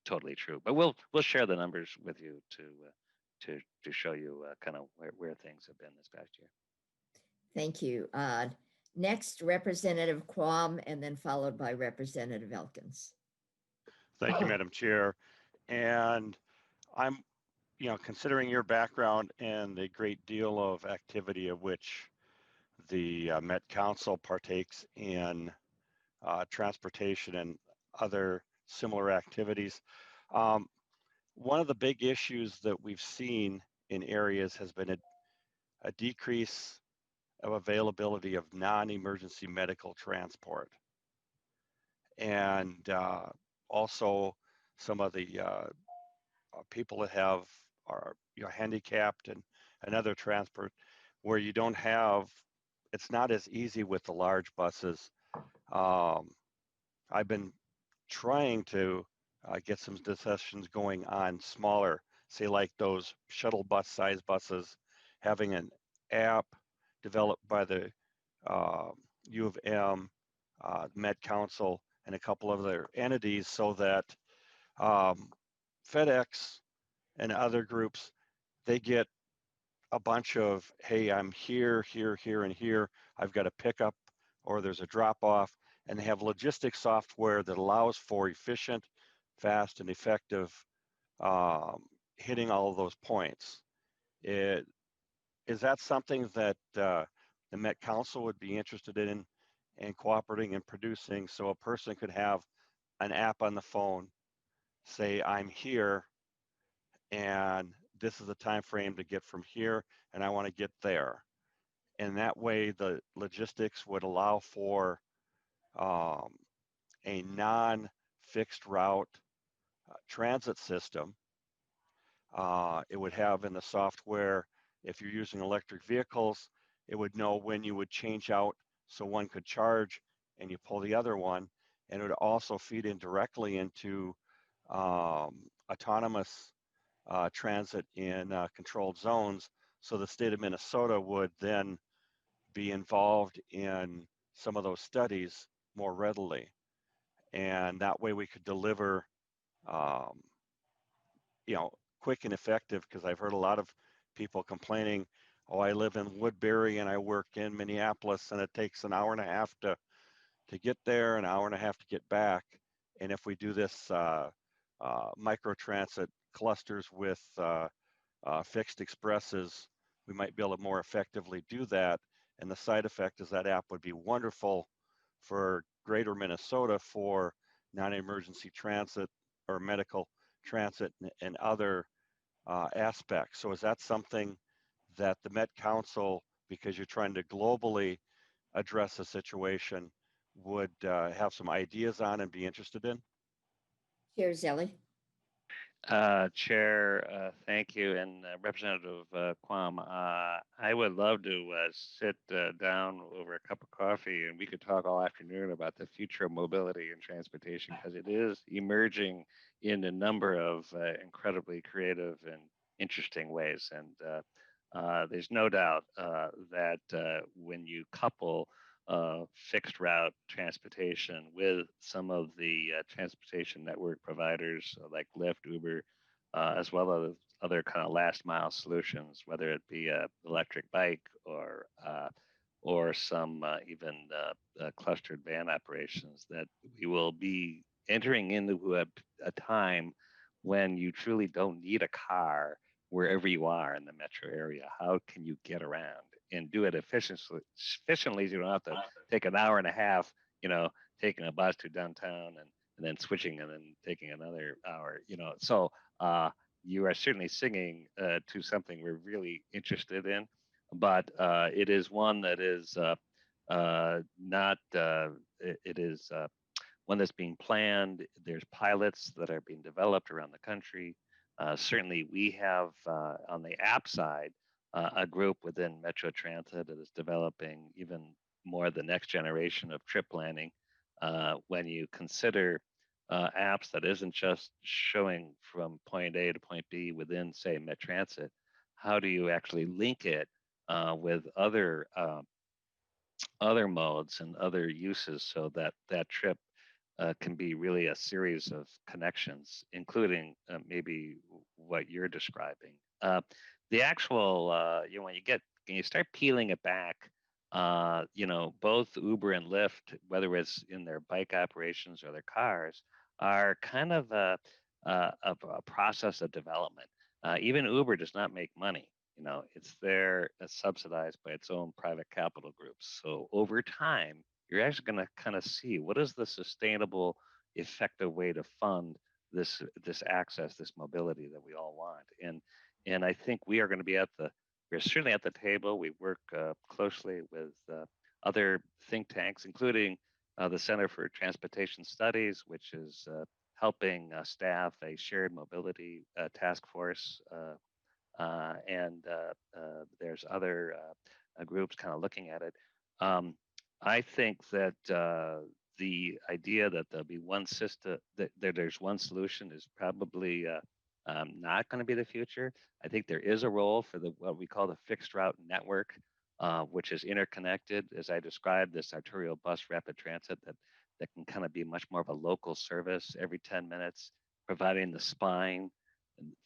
totally true. But we'll share the numbers with you to show you kind of where things have been this past year. Thank you. Next, Representative Quam, and then followed by Representative Elkins. Thank you, Madam Chair. And I'm, considering your background and the great deal of activity of which the Met Council partakes in transportation and other similar activities. One of the big issues that we've seen in areas has been a decrease of availability of non-emergency medical transport. And also some of the people that are handicapped and other transport, where you don't have, it's not as easy with the large buses. I've been trying to get some discussions going on smaller, say like those shuttle bus size buses, having an app developed by the U of M, Met Council, and a couple of other entities so that FedEx and other groups, they get a bunch of, hey, I'm here, here, here, and here. I've got a pickup or there's a drop off, and they have logistics software that allows for efficient, fast, and effective hitting all of those points. Is that something that the Met Council would be interested in and cooperating and producing, so a person could have an app on the phone, say, I'm here, and this is the time frame to get from here, and I want to get there. And that way, the logistics would allow for a non-fixed route transit system. It would have in the software, if you're using electric vehicles, it would know when you would change out so one could charge and you pull the other one. And it would also feed in directly into autonomous transit in controlled zones. So the state of Minnesota would then be involved in some of those studies more readily. And that way we could deliver, quick and effective, because I've heard a lot of people complaining, oh, I live in Woodbury and I work in Minneapolis and it takes an hour and a half to get there, an hour and a half to get back. And if we do this microtransit clusters with fixed expresses, we might be able to more effectively do that. And the side effect is that app would be wonderful for greater Minnesota for non-emergency transit or medical transit and other aspects. So is that something that the Met Council, because you're trying to globally address the situation, would have some ideas on and be interested in? Chair Zelli. Chair, thank you, and Representative Quam. I would love to sit down over a cup of coffee and we could talk all afternoon about the future of mobility and transportation, because it is emerging in a number of incredibly creative and interesting ways. And there's no doubt that when you couple fixed route transportation with some of the transportation network providers like Lyft, Uber, as well as other kind of last mile solutions, whether it be a electric bike or some even clustered van operations, that we will be entering into a time when you truly don't need a car wherever you are in the metro area. How can you get around and do it efficiently? So you don't have to take an hour and a half, taking a bus to downtown and then switching and then taking another hour, So you are certainly singing to something we're really interested in, but it is one that is not, it is one that's being planned. There's pilots that are being developed around the country. Certainly, we have on the app side a group within Metro Transit that is developing even more the next generation of trip planning. When you consider apps that isn't just showing from point A to point B within, say, Met Transit, how do you actually link it with other modes and other uses so that that trip can be really a series of connections, including maybe what you're describing. The actual, when you start peeling it back, both Uber and Lyft, whether it's in their bike operations or their cars, are kind of a process of development. Even Uber does not make money. It's there subsidized by its own private capital groups. So over time, you're actually going to kind of see what is the sustainable, effective way to fund this access, this mobility that we all want. And I think we are going to be we're certainly at the table. We work closely with other think tanks, including the Center for Transportation Studies, which is helping staff a shared mobility task force. And there's other groups kind of looking at it. I think that the idea that there'll be one system, that there's one solution, is probably not going to be the future. I think there is a role for what we call the fixed route network, which is interconnected, as I described, this arterial bus rapid transit that can kind of be much more of a local service every 10 minutes, providing the spine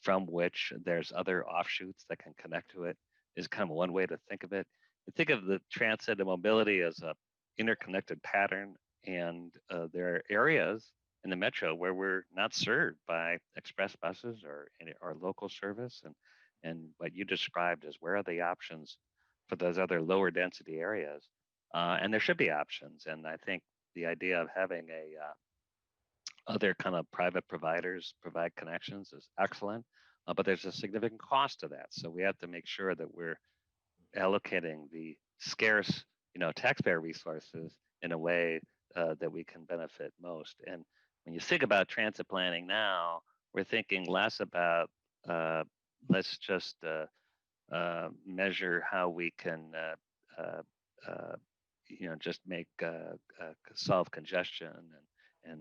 from which there's other offshoots that can connect to it is kind of one way to think of it. And think of the transit and mobility as a interconnected pattern, and there are areas in the metro where we're not served by express buses or local service, and what you described is where are the options for those other lower density areas, and there should be options. And I think the idea of having other kind of private providers provide connections is excellent, but there's a significant cost to that. So we have to make sure that we're allocating the scarce, taxpayer resources in a way that we can benefit most. And when you think about transit planning now, we're thinking less about let's just measure how we can just make solve congestion and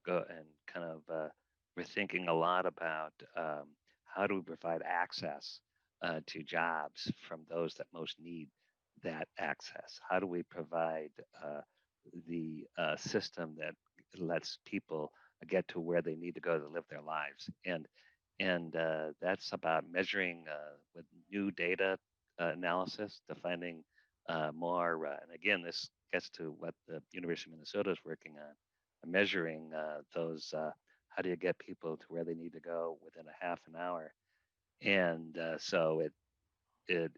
go and kind of we're thinking a lot about how do we provide access to jobs from those that most need that access? How do we provide the system that lets people get to where they need to go to live their lives? And that's about measuring with new data analysis, defining more. And again, this gets to what the University of Minnesota is working on, measuring those. How do you get people to where they need to go within a half an hour? And so it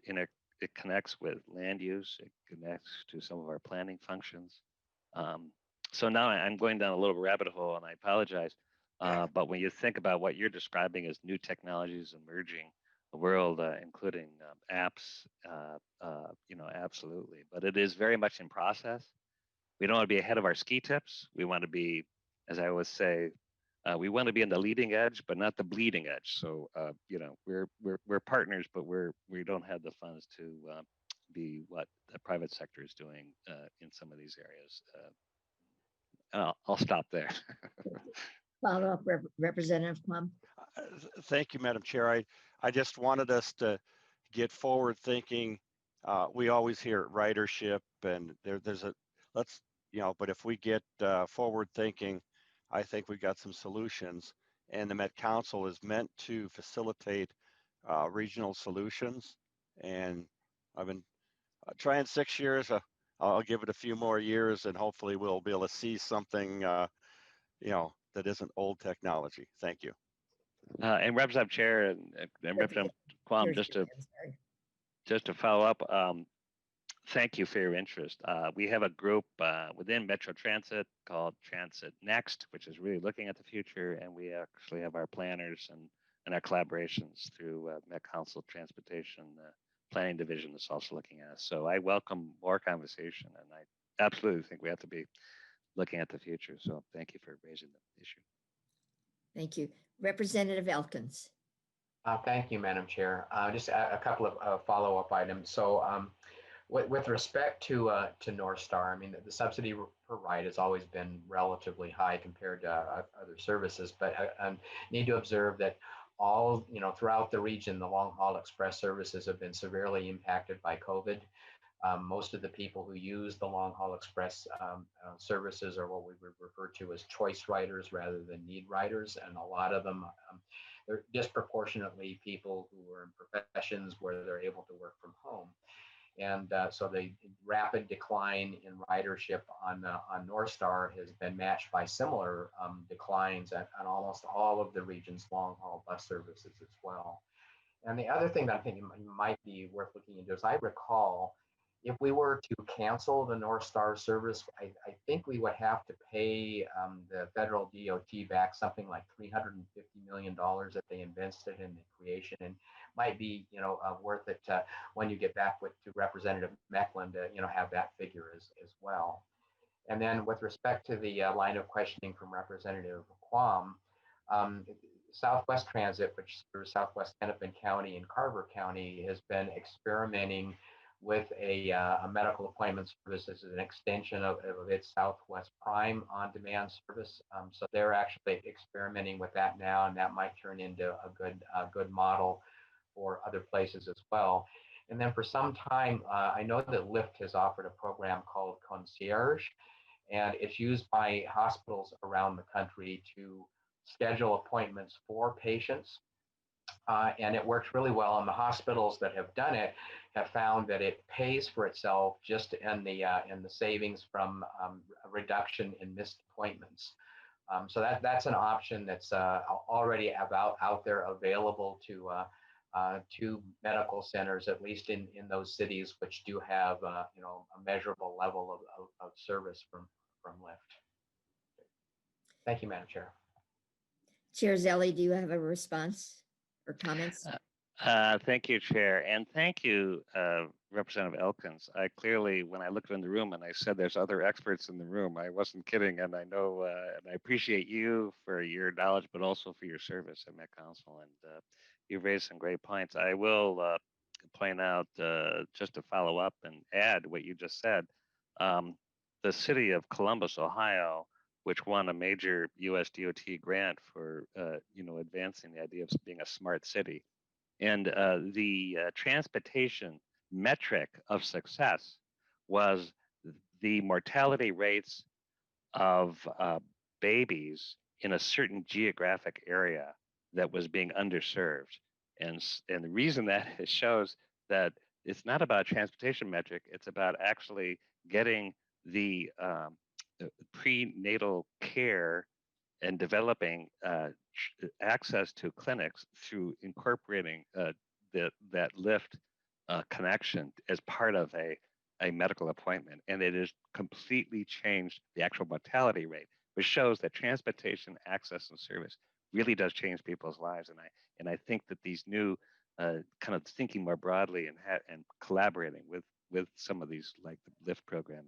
connects with land use. It connects to some of our planning functions. So now I'm going down a little rabbit hole, and I apologize. But when you think about what you're describing as new technologies emerging the world, including apps, absolutely. But it is very much in process. We don't want to be ahead of our ski tips. We want to be, as I always say, we want to be on the leading edge, but not the bleeding edge. So we're partners, but we don't have the funds to be what the private sector is doing in some of these areas. I'll stop there. Follow up, Representative Plum. Thank you, Madam Chair. I just wanted us to get forward thinking. We always hear ridership, and but if we get forward thinking, I think we've got some solutions. And the Met Council is meant to facilitate regional solutions. And I've been trying 6 years. I'll give it a few more years, and hopefully we'll be able to see something, that isn't old technology. Thank you. And Representative Chair and Representative Quam, just to follow up, thank you for your interest. We have a group within Metro Transit called Transit Next, which is really looking at the future, and we actually have our planners and our collaborations through Met Council Transportation Planning Division that's also looking at us. So I welcome more conversation, and I absolutely think we have to be looking at the future. So thank you for raising the issue. Thank you. Representative Elkins. Thank you, Madam Chair. Just a couple of follow-up items. So with respect to North Star, I mean, the subsidy per ride has always been relatively high compared to other services, but I need to observe that all, throughout the region, the long-haul express services have been severely impacted by COVID. Most of the people who use the long-haul express services are what we would refer to as choice riders rather than need riders, and a lot of them, they're disproportionately people who are in professions where they're able to work from home. And so the rapid decline in ridership on North Star has been matched by similar declines on almost all of the region's long-haul bus services as well. And the other thing that I think might be worth looking into is I recall if we were to cancel the North Star service, I think we would have to pay the federal DOT back something like $350 million that they invested in the creation, and might be worth it when you get back to Representative Mecklen to have that figure as well. And then with respect to the line of questioning from Representative Quam, Southwest Transit, which serves Southwest Hennepin County and Carver County, has been experimenting with a medical appointment service as an extension of its Southwest Prime on-demand service. So they're actually experimenting with that now, and that might turn into a good model for other places as well. And then for some time, I know that Lyft has offered a program called Concierge, and it's used by hospitals around the country to schedule appointments for patients. And it works really well. And the hospitals that have done it have found that it pays for itself just in the savings from a reduction in missed appointments. So that's an option that's already out there available to medical centers, at least in those cities which do have a measurable level of service from Lyft. Thank you, Madam Chair. Chair Zelli, do you have a response or comments? Thank you, Chair, and thank you, Representative Elkins. I clearly, when I looked in the room and I said there's other experts in the room, I wasn't kidding, and I know, and I appreciate you for your knowledge, but also for your service at Met Council, and you've raised some great points. I will point out, just to follow up and add what you just said, the city of Columbus, Ohio, which won a major US DOT grant for advancing the idea of being a smart city. And the transportation metric of success was the mortality rates of babies in a certain geographic area that was being underserved. And the reason that it shows that it's not about a transportation metric, it's about actually getting the prenatal care and developing access to clinics through incorporating that Lyft connection as part of a medical appointment. And it has completely changed the actual mortality rate, which shows that transportation access and service really does change people's lives. And I think that these new kind of thinking more broadly and collaborating with some of these, like the Lyft program,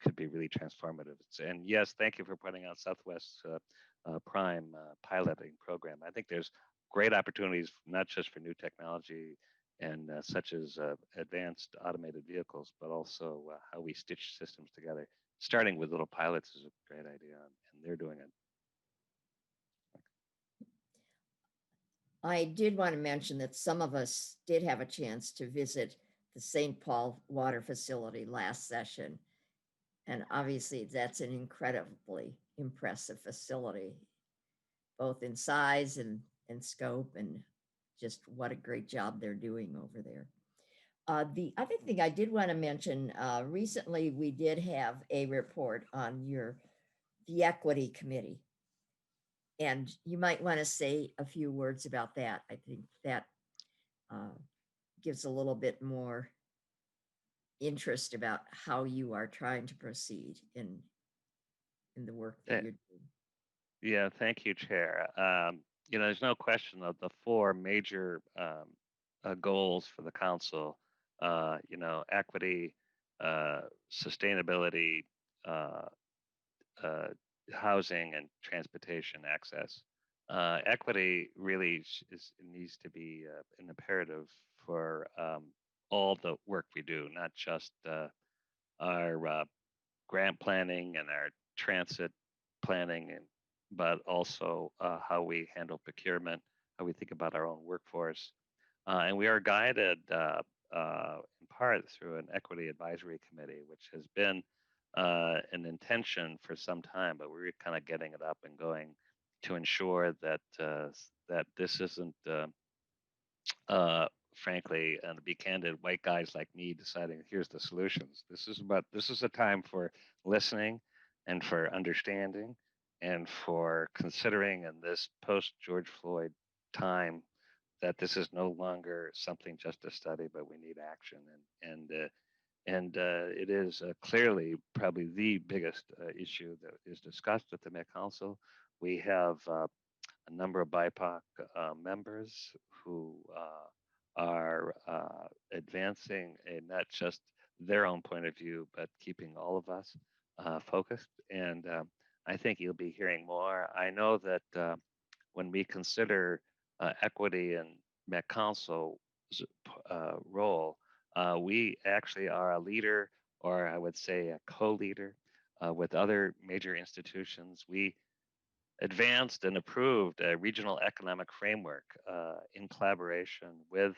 could be really transformative. And yes, thank you for pointing out Southwest Prime piloting program. I think there's great opportunities, not just for new technology and such as advanced automated vehicles, but also how we stitch systems together. Starting with little pilots is a great idea, and they're doing it. I did want to mention that some of us did have a chance to visit the St. Paul water facility last session. And obviously that's an incredibly impressive facility, both in size and scope, and just what a great job they're doing over there. The other thing I did want to mention, recently we did have a report on the Equity Committee. And you might want to say a few words about that. I think that gives a little bit more interest about how you are trying to proceed in the work that you're doing. Yeah, thank you, Chair. There's no question of the four major goals for the council. Equity, sustainability, housing, and transportation access. Equity really needs to be an imperative for all the work we do, not just our grant planning and our transit planning, but also how we handle procurement, how we think about our own workforce. And we are guided in part through an equity advisory committee, which has been an intention for some time, but we're kind of getting it up and going to ensure that that this isn't, frankly, and to be candid, white guys like me deciding here's the solutions. This is a time for listening and for understanding and for considering in this post George Floyd time that this is no longer something just to study, but we need action. And it is clearly probably the biggest issue that is discussed at the Met Council. We have a number of BIPOC members who are advancing not just their own point of view, but keeping all of us focused. And I think you'll be hearing more. I know that when we consider equity in Met Council's role, we actually are a leader, or I would say a co-leader with other major institutions. We advanced and approved a regional economic framework in collaboration with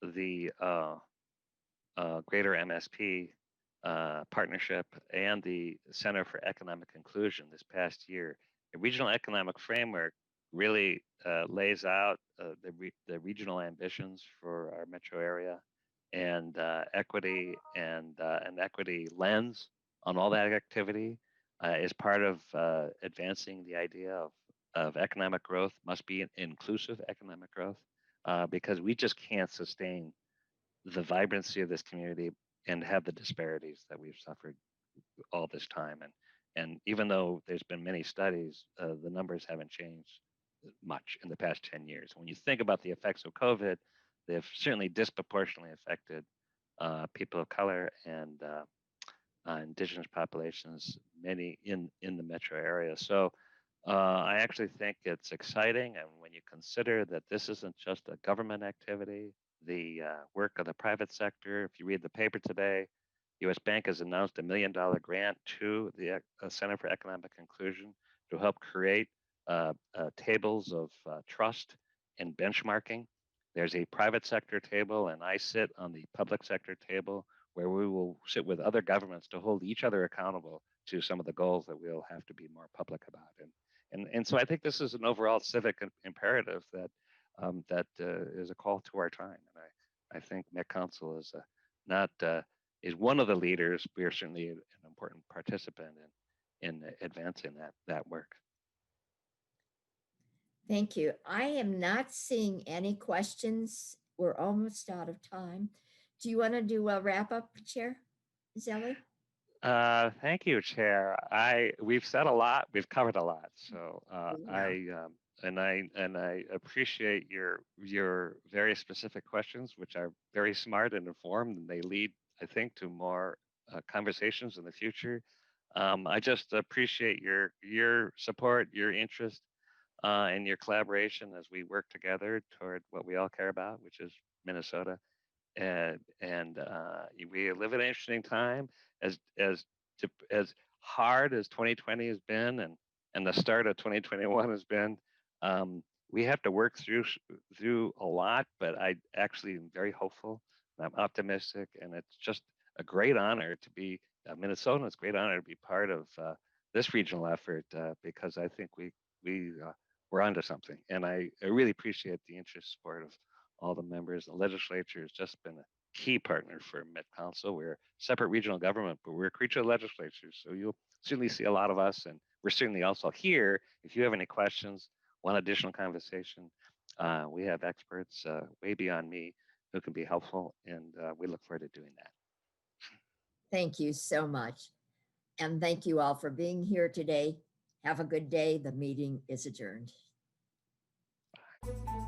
the greater MSP Partnership and the Center for Economic Inclusion this past year. The regional economic framework really lays out the regional ambitions for our metro area, and equity and an equity lens on all that activity is part of advancing the idea of economic growth must be an inclusive economic growth, because we just can't sustain the vibrancy of this community and have the disparities that we've suffered all this time. And even though there's been many studies, the numbers haven't changed much in the past 10 years. When you think about the effects of COVID, they've certainly disproportionately affected people of color and indigenous populations, many in the metro area. So I actually think it's exciting. And when you consider that this isn't just a government activity, the work of the private sector, if you read the paper today, U.S. Bank has announced $1 million grant to the Center for Economic Inclusion to help create tables of trust and benchmarking. There's a private sector table, and I sit on the public sector table, where we will sit with other governments to hold each other accountable to some of the goals that we'll have to be more public about. And so I think this is an overall civic imperative that is a call to our time. And I think Met Council is is one of the leaders. We are certainly an important participant in advancing that work. Thank you. I am not seeing any questions. We're almost out of time. Do you want to do a wrap up, Chair Zelli? Thank you, Chair. We've said a lot. We've covered a lot. So I appreciate your very specific questions, which are very smart and informed, and they lead, I think, to more conversations in the future. I just appreciate your support, your interest, and your collaboration as we work together toward what we all care about, which is Minnesota. And we live in an interesting time, as hard as 2020 has been, and the start of 2021 has been. We have to work through a lot, but I actually am very hopeful. I'm optimistic, and it's just a great honor to be Minnesota. It's a great honor to be part of this regional effort, because I think we're onto something, and I really appreciate the interest, support of all the members. The legislature has just been a key partner for Met Council. We're a separate regional government, but we're a creature of the legislature. So you'll certainly see a lot of us, and we're certainly also here. If you have any questions, want additional conversation, we have experts way beyond me who can be helpful, and we look forward to doing that. Thank you so much. And thank you all for being here today. Have a good day. The meeting is adjourned. Bye.